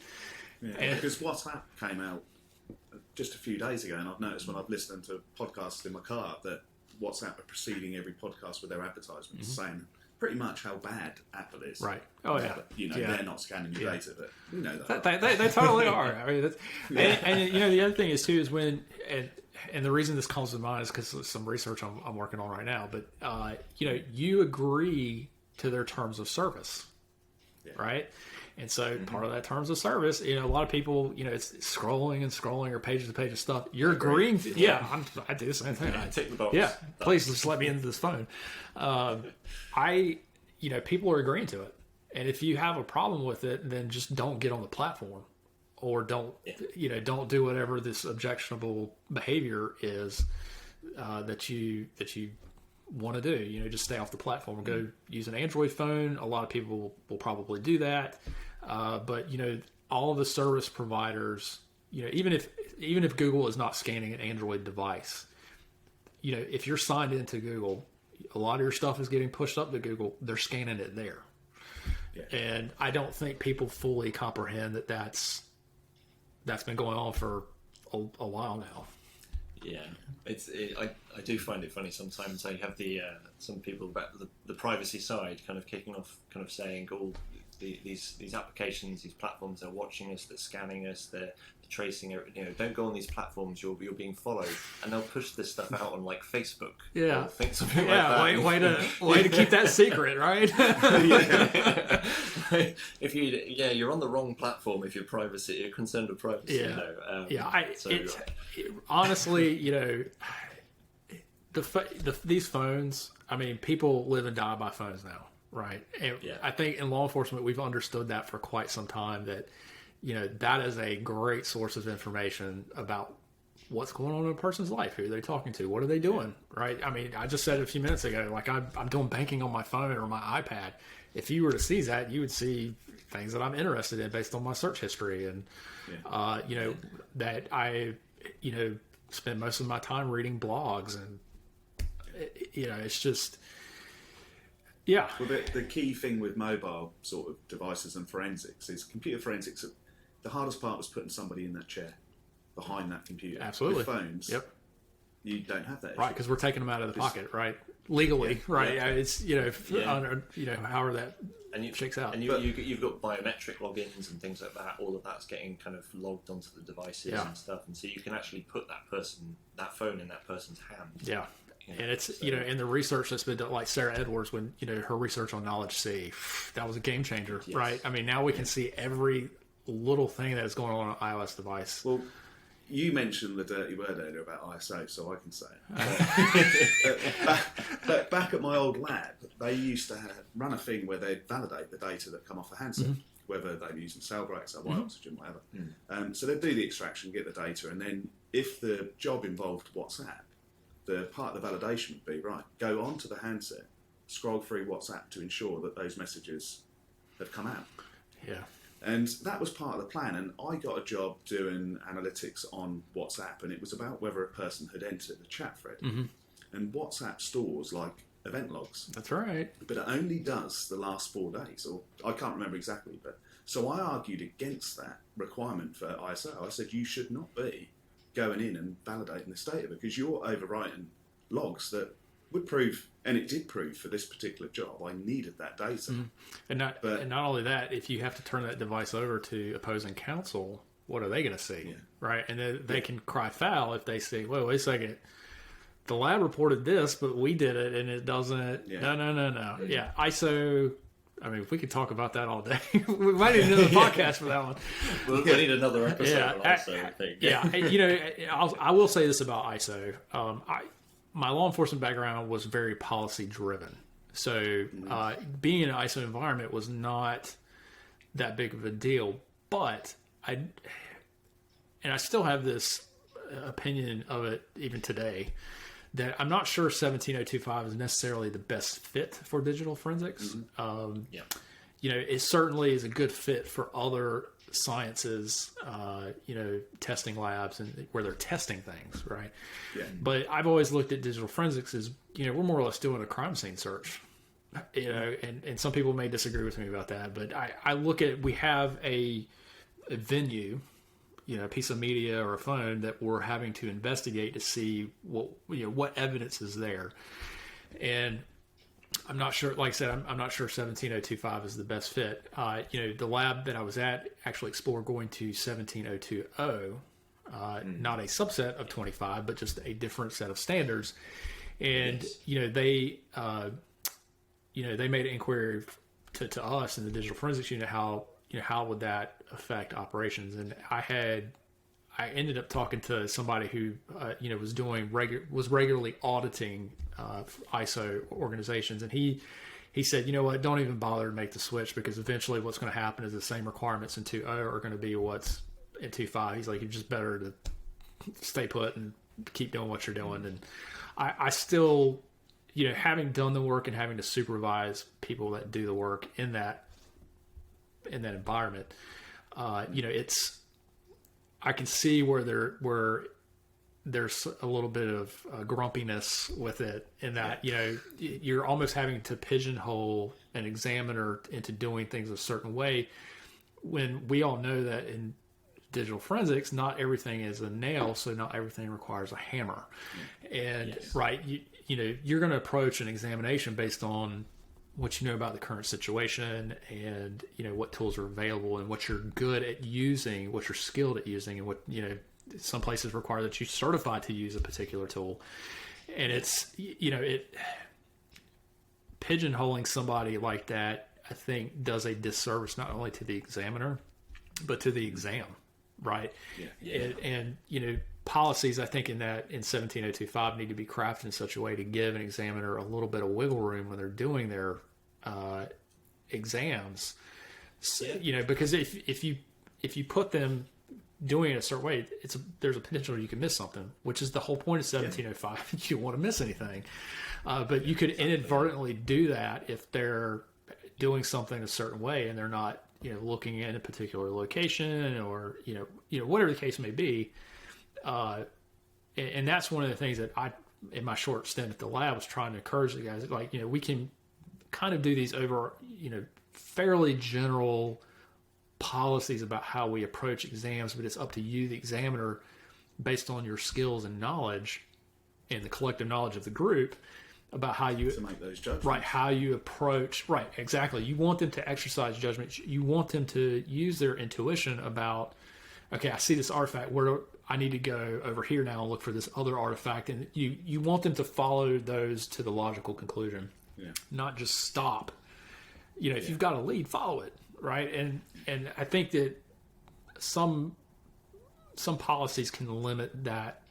Yeah, because WhatsApp came out just a few days ago, and I've noticed when I've listened to podcasts in my car that WhatsApp are preceding every podcast with their advertisements, saying pretty much how bad Apple is. Right. Oh, yeah. But, they're not scanning your data, but we know that. They totally are. I mean, and the other thing is, too, is when, and the reason this comes to mind is because of some research I'm working on right now, but, you agree to their terms of service, right? And so part of that terms of service, a lot of people, it's scrolling and scrolling or pages and pages of stuff. You're agreeing. I do the same thing. Tick the box. Yeah. Please just let me into this phone. People are agreeing to it. And if you have a problem with it, then just don't get on the platform, or don't do whatever this objectionable behavior is that you want to do. Just stay off the platform. Go use an Android phone. A lot of people will probably do that. But all of the service providers, even if Google is not scanning an Android device, if you're signed into Google, a lot of your stuff is getting pushed up to Google. They're scanning it there. Yeah. And I don't think people fully comprehend that that's been going on for a while now. Yeah, I do find it funny sometimes. I have some people about the privacy side kind of kicking off, kind of saying, "Oh, these applications, these platforms are watching us, they're scanning us, they're tracing it. Don't go on these platforms. You're being followed." And they'll push this stuff out on like Facebook. Yeah, or something like that. Way to keep that secret, right? If you're on the wrong platform if you're concerned with privacy. Honestly, these phones. I mean, people live and die by phones now, right? And I think in law enforcement we've understood that for quite some time. That that is a great source of information about what's going on in a person's life. Who are they talking to? What are they doing? Right? I mean, I just said it a few minutes ago. Like I'm doing banking on my phone or my iPad. If you were to see that, you would see things that I'm interested in based on my search history, and that I spend most of my time reading blogs, and it's just. Yeah. Well, the key thing with mobile sort of devices and forensics is computer forensics. The hardest part was putting somebody in that chair behind that computer. Absolutely. With phones, you don't have that issue. Right, because we're taking them out of the pocket, right? Legally, right? Yeah. It's however that shakes out. And you've got biometric logins and things like that. All of that's getting kind of logged onto the devices and stuff, and so you can actually put that phone in that person's hand. Yeah. And it's, in the research that's been done, like Sarah Edwards, when, her research on Knowledge C, that was a game changer, right? I mean, now we can see every little thing that is going on an iOS device. Well, you mentioned the dirty word earlier about ISO, so I can say it. But back at my old lab, they used to run a thing where they'd validate the data that come off a handset, whether they were using Cellbreaks or white oxygen, whatever. So they'd do the extraction, get the data, and then if the job involved WhatsApp, the part of the validation would be, right, go onto the handset, scroll through WhatsApp to ensure that those messages have come out. Yeah. And that was part of the plan. And I got a job doing analytics on WhatsApp, and it was about whether a person had entered a chat thread. And WhatsApp stores like event logs. That's right. But it only does the last 4 days, or I can't remember exactly. But so I argued against that requirement for ISO. I said you should not be going in and validating this data because you're overwriting logs that would prove, and it did prove for this particular job, I needed that data. And not only that, if you have to turn that device over to opposing counsel, what are they going to see? Right? And then they can cry foul if they say, well, wait a second, the lab reported this, but we did it, and it doesn't. Yeah. No. Yeah, ISO. I mean, if we could talk about that all day, we might need another podcast for that one. We'll need another episode on ISO, I think. Yeah, I will say this about ISO. My law enforcement background was very policy driven. So being in an ISO environment was not that big of a deal. But I still have this opinion of it even today, that I'm not sure 17025 is necessarily the best fit for digital forensics. It certainly is a good fit for other sciences, testing labs and where they're testing things, right? Yeah. But I've always looked at digital forensics as, we're more or less doing a crime scene search, and some people may disagree with me about that, but I look at, we have a venue, a piece of media or a phone that we're having to investigate to see what evidence is there. And I'm not sure, like I said, I'm not sure 17025 is the best fit. The lab that I was at actually explored going to 17020, not a subset of 25, but just a different set of standards. And, they made an inquiry to us in the digital forensics unit, how would that affect operations? And I ended up talking to somebody who, was regularly auditing ISO organizations. And he said, don't even bother to make the switch, because eventually what's going to happen is the same requirements in 2.0 are going to be what's in 2.5. He's like, you're just better to stay put and keep doing what you're doing. And I still, having done the work and having to supervise people that do the work in that environment, I can see where there's a little bit of grumpiness with it, in that, you're almost having to pigeonhole an examiner into doing things a certain way, when we all know that in digital forensics, not everything is a nail, so not everything requires a hammer. And right, you're going to approach an examination based on what you know about the current situation, and what tools are available, and what you're good at using, what you're skilled at using, and what some places require that you certify to use a particular tool. And it's pigeonholing somebody like that, I think, does a disservice not only to the examiner but to the exam, right? And policies, I think, in 17025 need to be crafted in such a way to give an examiner a little bit of wiggle room when they're doing their exams. Because if you put them doing it a certain way, there's a potential you can miss something, which is the whole point of 17025. You don't want to miss anything, but you could inadvertently do that if they're doing something a certain way and they're not looking at a particular location, or whatever the case may be. And that's one of the things that I, in my short stint at the lab, was trying to encourage the guys. Like, we can kind of do these over, fairly general policies about how we approach exams, but it's up to you, the examiner, based on your skills and knowledge and the collective knowledge of the group, about how you to make those judgments. Right, how you approach. Right, exactly. You want them to exercise judgment. You want them to use their intuition about, okay, I see this artifact, where I need to go over here now and look for this other artifact. And you want them to follow those to the logical conclusion, not just stop. If you've got a lead, follow it, right? And I think that some policies can limit that,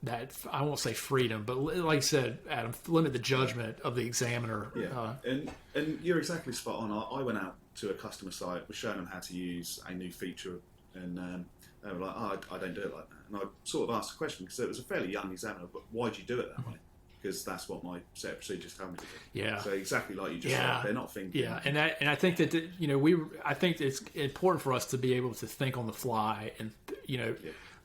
that, I won't say freedom, but like I said, Adam, limit the judgment of the examiner. And you're exactly spot on. I went out to a customer site, was showing them how to use a new feature, and they were like, I don't do it like that. And I sort of asked a question, because it was a fairly young examiner, but why do you do it that way? Because that's what my set of procedures tell me to do. Yeah. So exactly like you just said, they're not thinking. Yeah, and I think that I think it's important for us to be able to think on the fly, and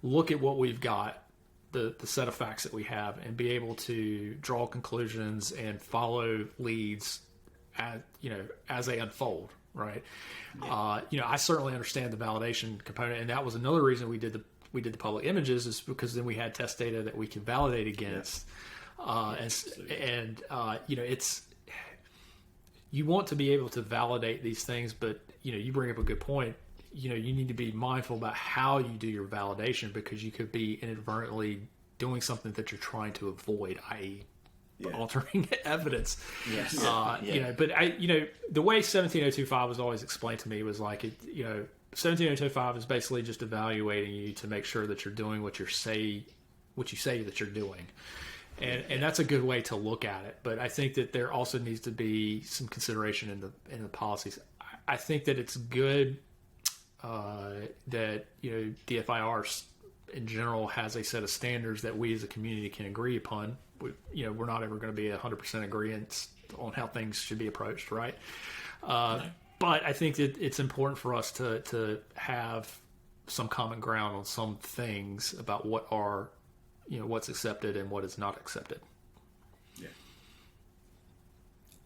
look at what we've got, the set of facts that we have, and be able to draw conclusions and follow leads as they unfold. Right. I certainly understand the validation component, and that was another reason we did the public images, is because then we had test data that we could validate against. It's, you want to be able to validate these things, but you bring up a good point. You need to be mindful about how you do your validation, because you could be inadvertently doing something that you're trying to avoid, i.e. Yeah. altering evidence. Yes. You know, but the way 17025 was always explained to me was like, 17025 is basically just evaluating you to make sure that you're doing what you say that you're doing. And that's a good way to look at it. But I think that there also needs to be some consideration in the policies. I think that it's good that DFIR in general has a set of standards that we as a community can agree upon. We're not ever going to be 100% agreement on how things should be approached, right? No. But I think that it's important for us to have some common ground on some things about what are what's accepted and what is not accepted. Yeah.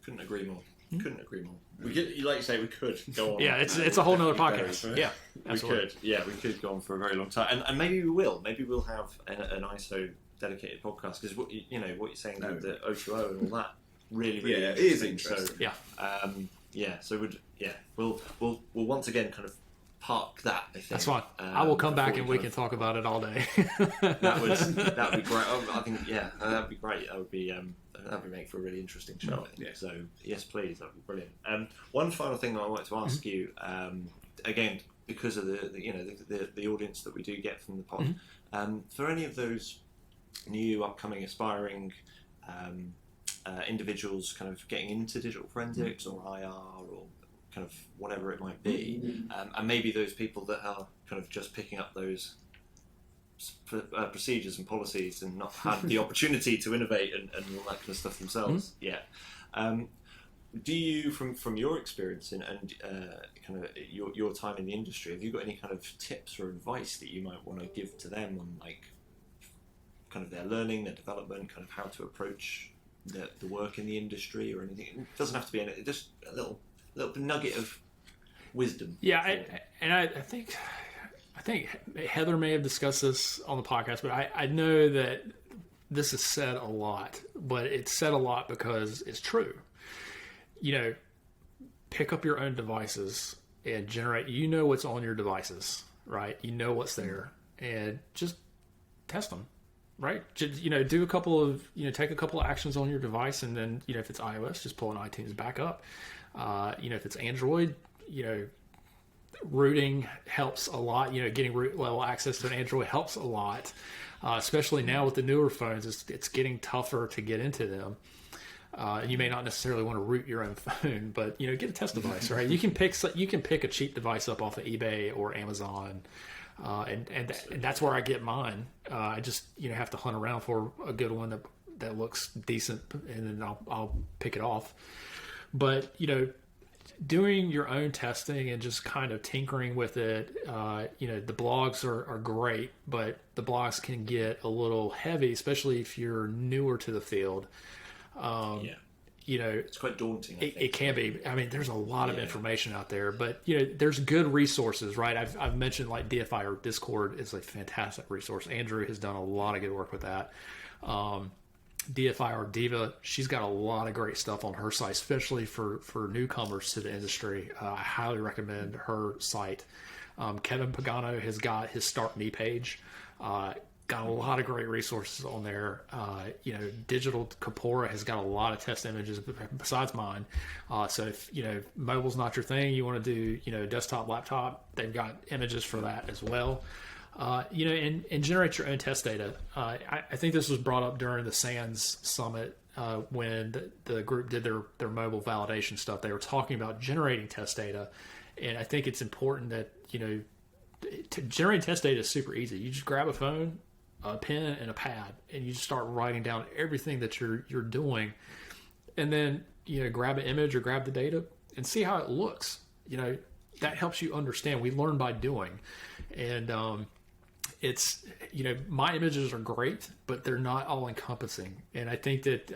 Couldn't agree more. Couldn't agree more. We could, like you say, we could go on. Yeah, it's a whole nother podcast. Right? Yeah, absolutely. We could go on for a very long time, and maybe we will. Maybe we'll have an ISO dedicated podcast because what you're saying about the O2O and all that really it is interesting. So we'll once again kind of park that. I think that's fine. I will come back and we can talk about it all day. that would be great. I think that'd be great. That would make for a really interesting show. I think. So yes, please, that'd be brilliant. One final thing that I wanted to ask you, again, because of the audience that we do get from the pod, for any of those new upcoming aspiring individuals kind of getting into digital forensics or IR or kind of whatever it might be, and maybe those people that are kind of just picking up those procedures and policies and not had the opportunity to innovate and all that kind of stuff themselves yet. Do you, from your experience and kind of your time in the industry, have you got any kind of tips or advice that you might want to give to them on like kind of their learning, their development, kind of how to approach the work in the industry or anything? It doesn't have to be just a little nugget of wisdom. Yeah, I think Heather may have discussed this on the podcast, but I know that this is said a lot, but it's said a lot because it's true. Pick up your own devices and generate. What's on your devices, right? What's there, and just test them. Right, do a couple of take a couple of actions on your device, and then if it's iOS, just pull an iTunes backup. If it's Android, rooting helps a lot. Getting root level access to an Android helps a lot, especially now with the newer phones. It's getting tougher to get into them. And you may not necessarily want to root your own phone, but get a test device. Right, you can pick a cheap device up off of eBay or Amazon. And that's where I get mine. I just have to hunt around for a good one that looks decent, and then I'll pick it off. But doing your own testing and just kind of tinkering with it. The blogs are great, but the blogs can get a little heavy, especially if you're newer to the field. It's quite daunting. It can be. I mean, there's a lot of information out there, but there's good resources, right? I've mentioned like DFIR Discord is a fantastic resource. Andrew has done a lot of good work with that. DFIR Diva, she's got a lot of great stuff on her site, especially for newcomers to the industry. I highly recommend her site. Kevin Pagano has got his Start Me page. Got a lot of great resources on there. Digital Capora has got a lot of test images besides mine. So if mobile's not your thing, you want to do desktop, laptop, they've got images for that as well. And generate your own test data. I think this was brought up during the SANS summit when the group did their mobile validation stuff. They were talking about generating test data, and I think it's important that to generate test data is super easy. You just grab a phone, a pen, and a pad, and you just start writing down everything that you're doing, and then grab an image or grab the data and see how it looks. That helps you understand. We learn by doing, and it's my images are great, but they're not all encompassing, and I think that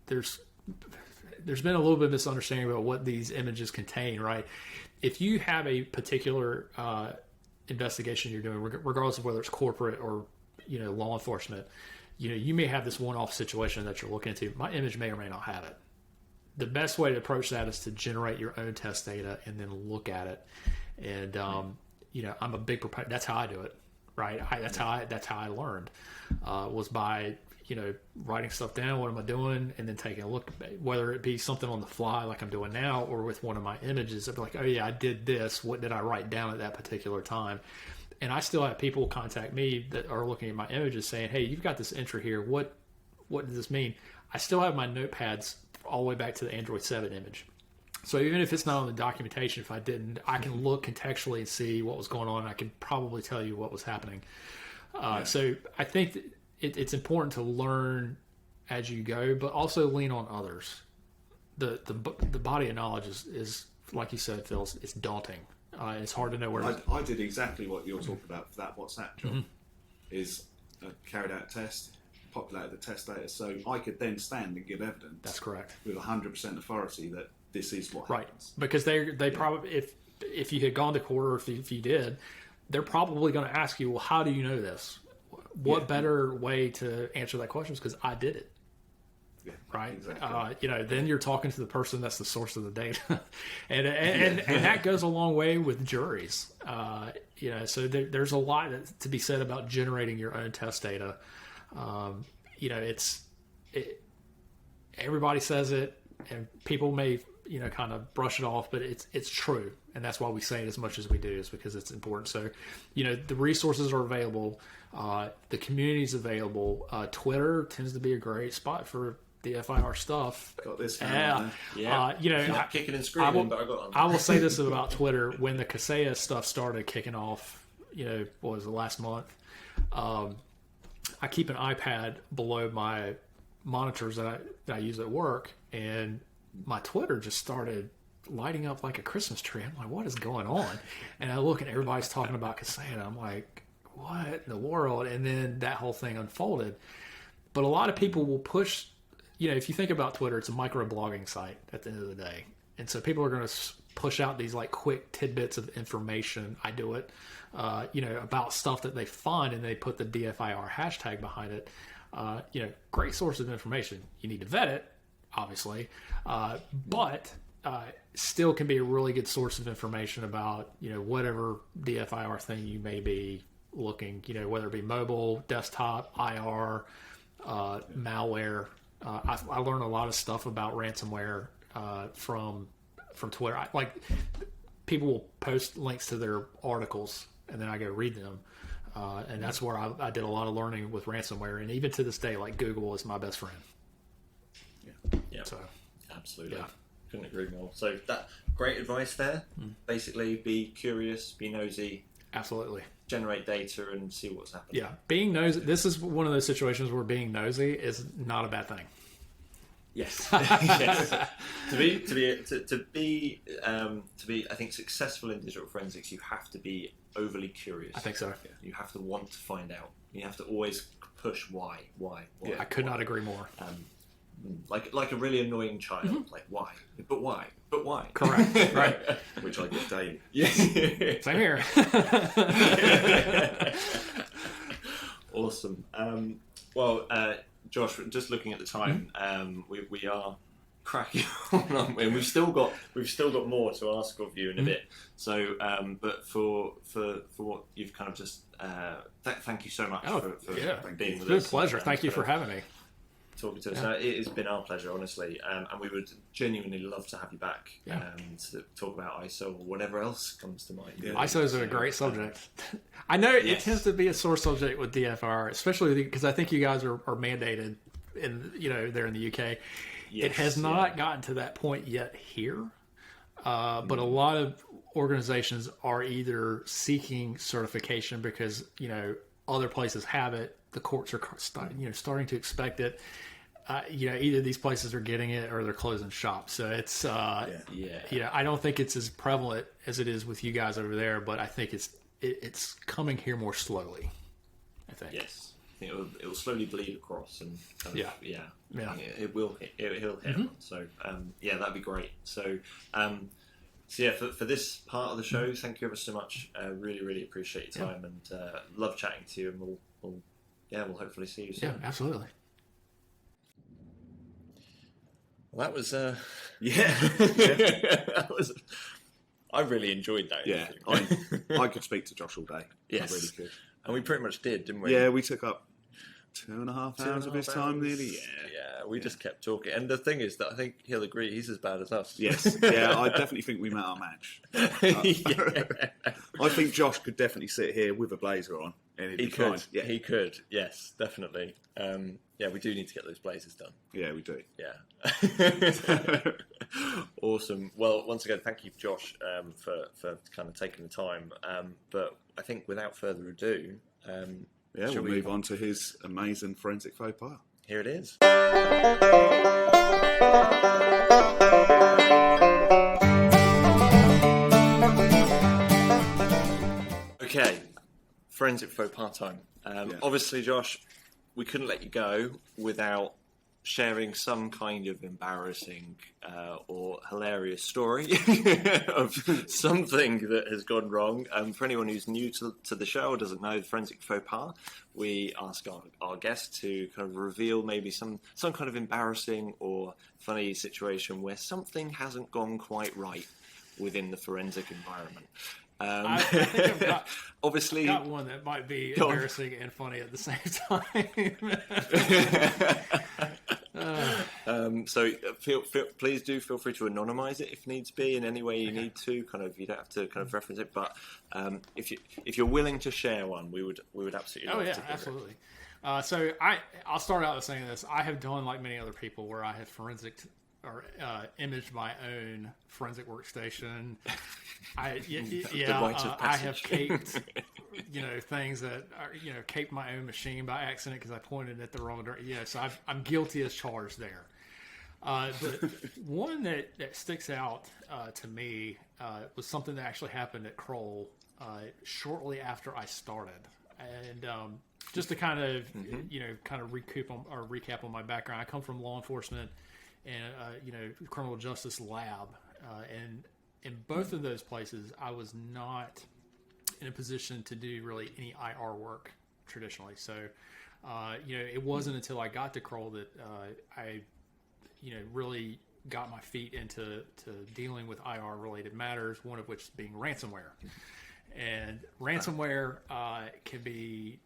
there's been a little bit of misunderstanding about what these images contain. Right, if you have a particular investigation you're doing, regardless of whether it's corporate or law enforcement, you may have this one-off situation that you're looking into. My image may or may not have it. The best way to approach that is to generate your own test data and then look at it. And I'm a big proponent. That's how I do it. right? That's how I learned, was by writing stuff down. What am I doing? And then taking a look, whether it be something on the fly like I'm doing now, or with one of my images. I'd be like, oh yeah, I did this. What did I write down at that particular time? And I still have people contact me that are looking at my images saying, hey, you've got this entry here. What does this mean? I still have my notepads all the way back to the Android 7 image. So even if it's not on the documentation, if I didn't, I can look contextually and see what was going on. I can probably tell you what was happening. So I think that it's important to learn as you go, but also lean on others. The body of knowledge is like you said, Phil, it's daunting. It's hard to know where. I did exactly what you're talking about for that WhatsApp job. Is carried out a test, populated the test data, so I could then stand and give evidence. That's correct. With 100% authority that this is what happens. Because they probably, if you had gone to court, or if you did, they're probably going to ask you, well, how do you know this? What better way to answer that question is because I did it. Yeah, right. Exactly. Then you're talking to the person that's the source of the data, and that goes a long way with juries. So there's a lot to be said about generating your own test data. Everybody says it, and people may kind of brush it off, but it's true, and that's why we say it as much as we do, is because it's important. So the resources are available, the community's available. Twitter tends to be a great spot for DFIR stuff. Got this. Kicking and screaming, but I got on. I will say this about Twitter: when the Kaseya stuff started kicking off, what was it, last month? I keep an iPad below my monitors that I use at work, and my Twitter just started lighting up like a Christmas tree. I'm like, what is going on? And I look and everybody's talking about Kaseya, and I'm like, what in the world? And then that whole thing unfolded. But a lot of people will push, if you think about Twitter, it's a micro-blogging site at the end of the day. And so people are going to push out these like quick tidbits of information. I do it, about stuff that they find, and they put the DFIR hashtag behind it. Great source of information. You need to vet it, obviously, but still can be a really good source of information about, whatever DFIR thing you may be looking, whether it be mobile, desktop, IR, malware. I learned a lot of stuff about ransomware from Twitter. People will post links to their articles, and then I go read them. And that's where I did a lot of learning with ransomware. And even to this day, Google is my best friend. Yeah. So, absolutely. Yeah. Couldn't agree more. So that great advice there. Basically, be curious, be nosy. Absolutely. Generate data and see what's happening. Yeah. Being nosy. This is one of those situations where being nosy is not a bad thing. Yes. Yes. To be, I think, successful in digital forensics, you have to be overly curious. I think so. You have to want to find out. You have to always push why. Yeah, I could not agree more. Like a really annoying child. Like, why? But why? But why? Correct. Right. Which I get daily. Yes. Same here. Awesome. Josh, just looking at the time, we are cracking on, and we've still got more to ask of you in a bit. So, but for what you've kind of just, thank you so much for being with us. It's been a pleasure. Thank you for having me. Talking to us. No, it has been our pleasure, honestly, and we would genuinely love to have you back to talk about ISO or whatever else comes to mind. Yeah. ISO is a great subject. I know it tends to be a sore subject with DFIR, especially because I think you guys are mandated in there in the UK. Yes, it has not gotten to that point yet here, but a lot of organizations are either seeking certification because other places have it. The courts are starting to expect it. Either these places are getting it or they're closing shop. So it's I don't think it's as prevalent as it is with you guys over there, but I think it's coming here more slowly. I think. Yes, I think it will slowly bleed across and it will hit on. So that'd be great. So for this part of the show, thank you ever so much. Really, really appreciate your time and love chatting to you, and we'll hopefully see you soon. Yeah, absolutely. Well, that was that I really enjoyed that. Yeah, I could speak to Josh all day. Yes. I really could. And we pretty much did, didn't we? Yeah, we took up 2.5 hours of his time, nearly. Yeah, we just kept talking. And the thing is that I think he'll agree he's as bad as us. Yes, yeah, I definitely think we met our match. I think Josh could definitely sit here with a blazer on. And He could. Fine. Yeah. He could. Yes, definitely. Yeah, we do need to get those blazers done. Yeah, we do. Yeah. Awesome. Well, once again, thank you, Josh, for kind of taking the time. But I think without further ado, we'll move on to his amazing forensic faux pas. Here it is. Okay, forensic faux pas time. Obviously, Josh, we couldn't let you go without sharing some kind of embarrassing or hilarious story of something that has gone wrong. For anyone who's new to the show or doesn't know the forensic faux pas, we ask our guests to kind of reveal maybe some kind of embarrassing or funny situation where something hasn't gone quite right within the forensic environment. I think I've got, obviously, got one that might be embarrassing and funny at the same time. So please do feel free to anonymize it if needs be in any way you need to. You don't have to kind of reference it, but if you're willing to share one, we would absolutely. Oh love yeah, to hear absolutely. So I'll start out with saying this. I have done like many other people where I have imaged my own forensic workstation. I have caped, things that are, caped my own machine by accident because I pointed at the wrong direction. So I'm guilty as charged there. But one that sticks out to me was something that actually happened at Kroll shortly after I started, and just to kind of recap on my background. I come from law enforcement and criminal justice lab, and in both of those places, I was not in a position to do really any IR work traditionally. So, it wasn't until I got to Kroll that I really got my feet into dealing with IR related matters. One of which being ransomware, and ransomware can be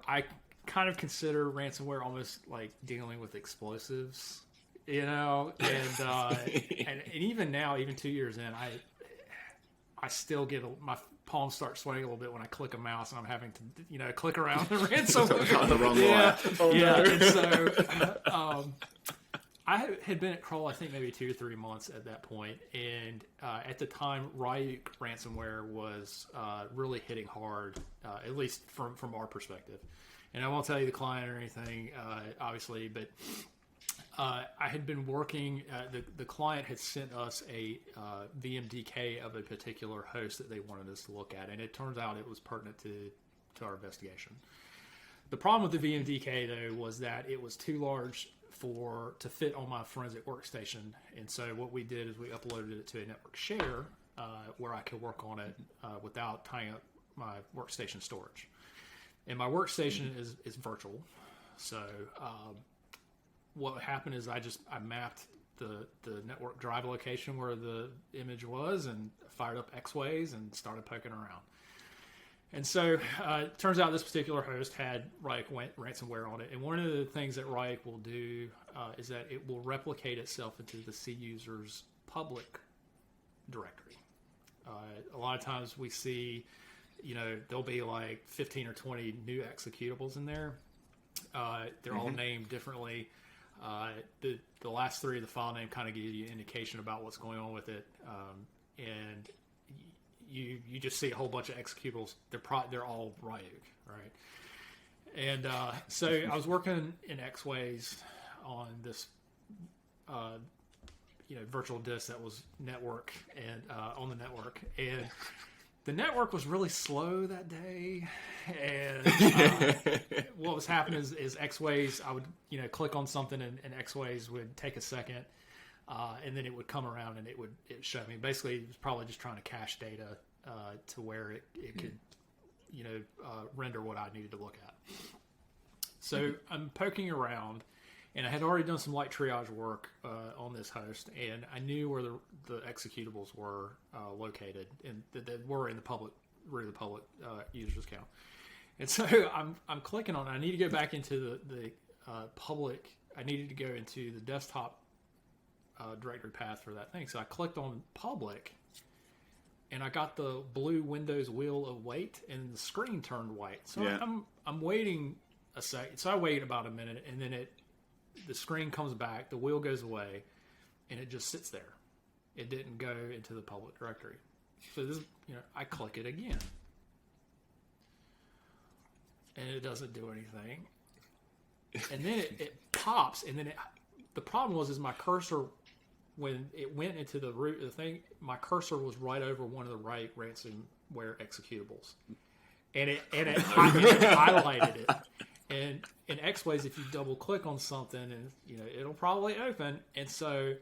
I kind of consider ransomware almost like dealing with explosives. And even now, even 2 years in, I still get my palms start sweating a little bit when I click a mouse and I'm having to click around the ransomware. The wrong way. And so I had been at Kroll I think maybe 2 or 3 months at that point, and at the time Ryuk ransomware was really hitting hard, at least from our perspective. And I won't tell you the client or anything, obviously, but. I had been working, the client had sent us a VMDK of a particular host that they wanted us to look at, and it turns out it was pertinent to our investigation. The problem with the VMDK, though, was that it was too large to fit on my forensic workstation, and so what we did is we uploaded it to a network share where I could work on it without tying up my workstation storage. And my workstation is virtual, so... what happened is I mapped the network drive location where the image was and fired up X-Ways and started poking around. And so it turns out this particular host had Ryuk ransomware on it. And one of the things that Ryuk will do is that it will replicate itself into the C user's public directory. A lot of times we see, there'll be like 15 or 20 new executables in there. They're all named differently. The last 3 of the file name kind of give you an indication about what's going on with it, and you just see a whole bunch of executables. They're all Ryuk, right? And so I was working in X-Ways on this virtual disk that was network and on the network, and the network was really slow that day, and what was happening is X-Ways, I would click on something and X-Ways would take a second, and then it would come around and it show me. Basically, it was probably just trying to cache data to where it could render what I needed to look at. So I'm poking around, And I had already done some light triage work on this host, and I knew where the executables were located, and that were in the public users account. And so I'm clicking on it. I need to go back into the public. I needed to go into the desktop directory path for that thing. So I clicked on public, and I got the blue Windows wheel of wait, and the screen turned white. So I'm waiting a second. So I wait about a minute, and then the screen comes back, the wheel goes away, and it just sits there. It didn't go into the public directory. So this, I click it again, and it doesn't do anything. And then it pops, and then the problem is my cursor, when it went into the root of the thing, my cursor was right over one of the right ransomware executables, and it highlighted it. And in X-Ways, if you double click on something, and it'll probably open. And so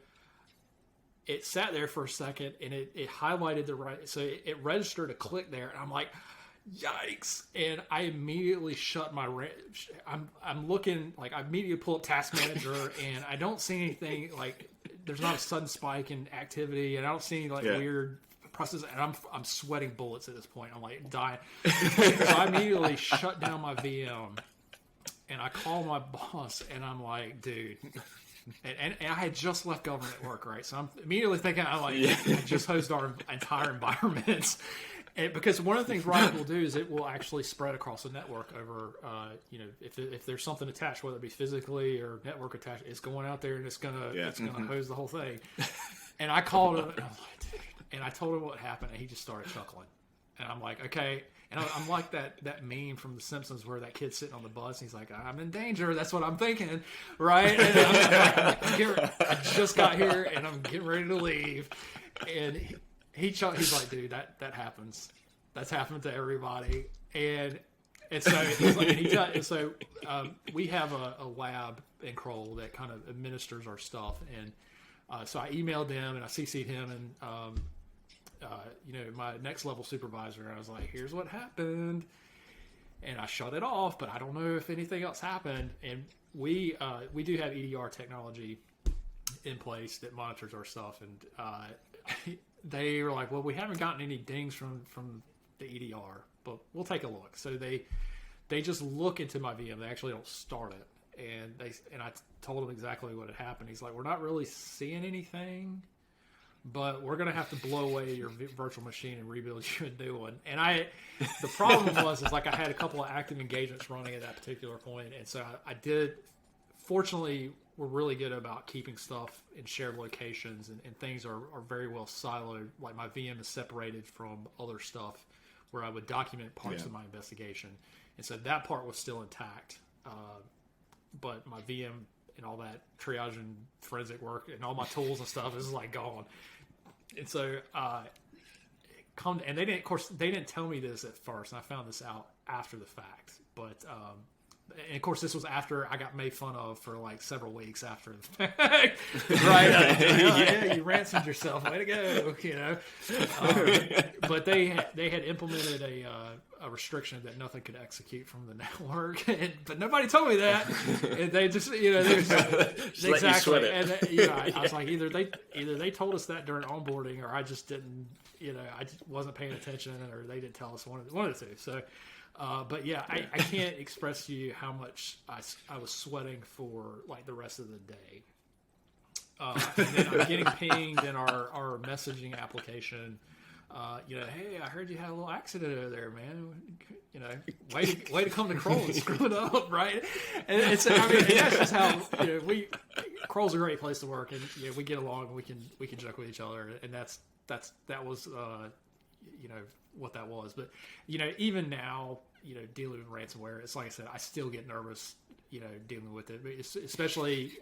it sat there for a second, and it highlighted the right. So it registered a click there, and I'm like, yikes! And I immediately shut my. I'm looking, like, I immediately pull up Task Manager, and I don't see anything, like, there's not a sudden spike in activity, and I don't see any weird process, and I'm sweating bullets at this point. I'm like dying. So I immediately shut down my VM. And I call my boss, and I'm like, dude, and I had just left government work, right? So I'm immediately thinking, I just host our entire environments. And because one of the things Riot will do is it will actually spread across the network over, if there's something attached, whether it be physically or network attached, it's going out there, and it's gonna hose the whole thing. And I called him, and I was like, dude, and I told him what happened, and he just started chuckling. And I'm like, okay. And I'm like that meme from The Simpsons where that kid's sitting on the bus and he's like, I'm in danger. That's what I'm thinking, right? And I just got here and I'm getting ready to leave. And he's like, dude, that happens. That's happened to everybody. And so we have a lab in Kroll that kind of administers our stuff. And so I emailed them and I CC'd him and my next level supervisor. I was like, here's what happened, and I shut it off, but I don't know if anything else happened. And we do have EDR technology in place that monitors our stuff, and they were like, well, we haven't gotten any dings from the EDR, but we'll take a look. So they just look into my VM. They actually don't start it, and I told them exactly what had happened. He's like, we're not really seeing anything, but we're going to have to blow away your virtual machine and rebuild you a new one. And the problem was I had a couple of active engagements running at that particular point. And so I did, fortunately, we're really good about keeping stuff in shared locations, and things are very well siloed. Like my VM is separated from other stuff where I would document parts of my investigation. And so that part was still intact. But my VM and all that triage and forensic work and all my tools and stuff is like gone. And so, and they didn't tell me this at first, and I found this out after the fact. But, and of course, this was after I got made fun of for like several weeks after the fact, right? You ransomed yourself, way to go, But they had implemented a restriction that nothing could execute from the network, but nobody told me that. And they just, exactly. And I was like, either they told us that during onboarding, or I just didn't, I just wasn't paying attention, or they didn't tell us one of the two. So. But yeah, I can't express to you how much I was sweating for like the rest of the day. And then I'm getting pinged in our messaging application. Hey, I heard you had a little accident over there, man. Way to come to Kroll and screw it up, right? And that's just how Kroll's a great place to work, and we get along, and we can joke with each other, and that was what that was. But even now, dealing with ransomware, it's like I said, I still get nervous dealing with it, especially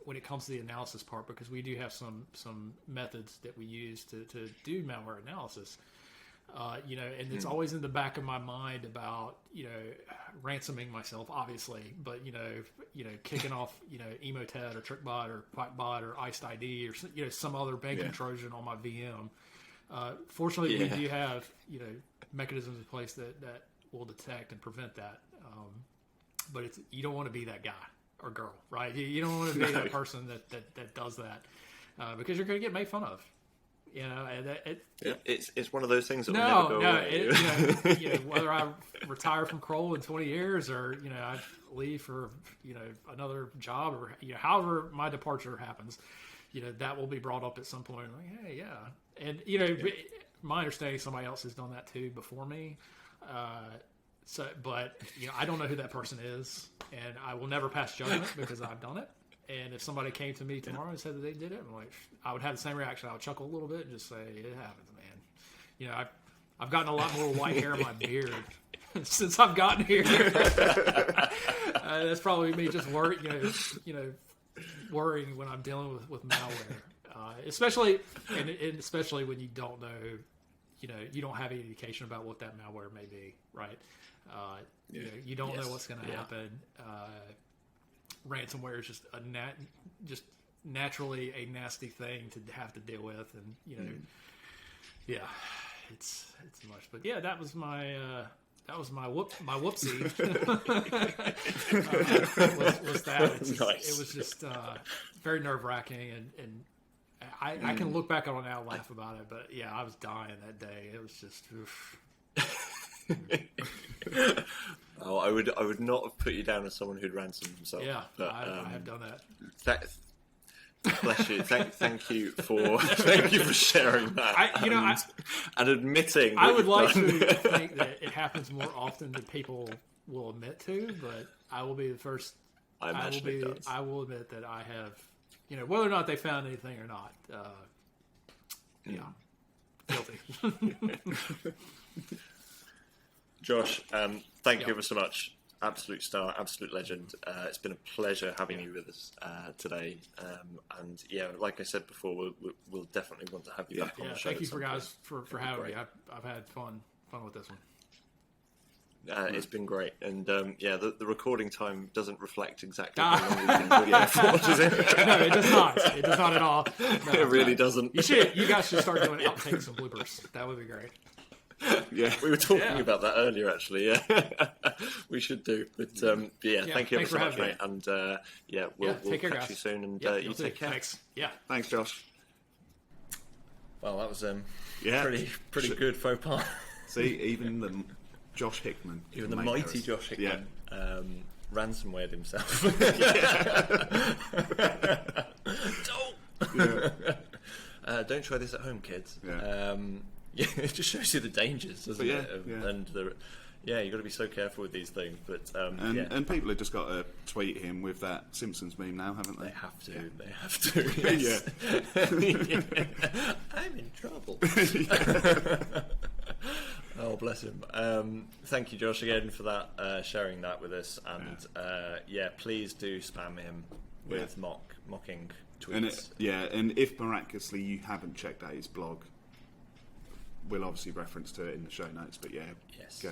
when it comes to the analysis part, because we do have some methods that we use to do malware analysis, and it's always in the back of my mind about ransoming myself, obviously, but kicking off Emotet or TrickBot or QuackBot or Iced ID or some other banking Trojan on my VM. Fortunately, we do have mechanisms in place that will detect and prevent that. But you don't want to be that guy. or girl, right? You don't want to be that person that does that because you're going to get made fun of. You know, and it's one of those things that will never go away. Whether I retire from Kroll in 20 years or I leave for another job or however my departure happens, that will be brought up at some point. Like, hey, yeah, and my understanding, somebody else has done that too before me. But I don't know who that person is, and I will never pass judgment because I've done it. And if somebody came to me tomorrow and said that they did it, I would have the same reaction. I would chuckle a little bit and just say, "It happens, man." I've gotten a lot more white hair in my beard since I've gotten here. That's probably me just worrying when I'm dealing with malware, especially when you don't know, you don't have any indication about what that malware may be, right? You don't know what's going to happen. Ransomware is just naturally a nasty thing to have to deal with, and it's much. But yeah, that was my whoopsie. Was that? Nice. It was just very nerve wracking, and I can look back on it now and laugh about it. But yeah, I was dying that day. It was just. Oof. Oh, I would not have put you down as someone who'd ransomed himself. Yeah, but, I have done that. Bless you. Thank you for sharing that. And admitting. I would like to think that it happens more often than people will admit to, but I will be the first. I imagine it does. I will admit that I have, whether or not they found anything or not. Guilty. Josh, thank you ever so much. Absolute star, absolute legend. It's been a pleasure having you with us today. And yeah, like I said before, we'll definitely want to have you back on the show. Thank you for having me. I've had fun with this one. It's been great, and the recording time doesn't reflect exactly how long we've been doing it for, does it? No, it does not. It does not at all. No, it really doesn't. You guys should start doing outtakes and bloopers. That would be great. Yeah, we were talking about that earlier, actually. Yeah, we should do. But thank you ever so much, mate. And we'll catch you soon. And you take care. Thanks. Yeah, thanks, Josh. Well, that was pretty good faux pas. See, even the Josh Hickman, even the mighty Josh Hickman, ransomwared himself. Don't try this at home, kids. It just shows you the dangers, doesn't it? And you've got to be so careful with these things. But and people have just got to tweet him with that Simpsons meme now, haven't they? They have to. Yeah. They have to. Yes. I'm in trouble. Oh, bless him. Thank you, Josh, again for that, sharing that with us. And please do spam him with mocking tweets. And if miraculously you haven't checked out his blog, we'll obviously reference to it in the show notes, but go and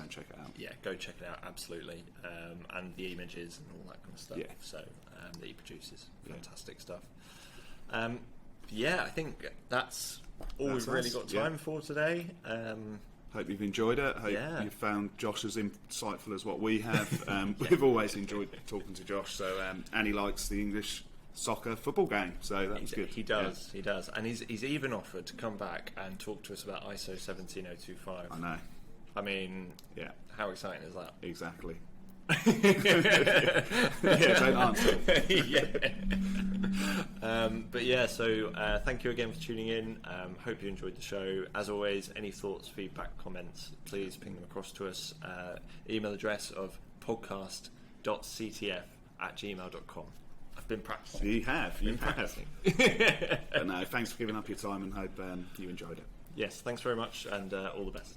check it out. Yeah, go check it out, absolutely. And the images and all that kind of stuff. Yeah. So that he produces, fantastic stuff. I think that's all we've really got time for today. Hope you've enjoyed it. Hope you found Josh as insightful as what we have. We've always enjoyed talking to Josh. So and he likes the English soccer football game, so that was good. He does, and he's even offered to come back and talk to us about ISO 17025. I know. I mean, how exciting is that? Exactly. Don't answer. So thank you again for tuning in. Hope you enjoyed the show. As always, any thoughts, feedback, comments, please ping them across to us. Email address of podcast.ctf@gmail.com. I've been practicing. You have. But no, thanks for giving up your time, and hope you enjoyed it. Yes, thanks very much, and all the best.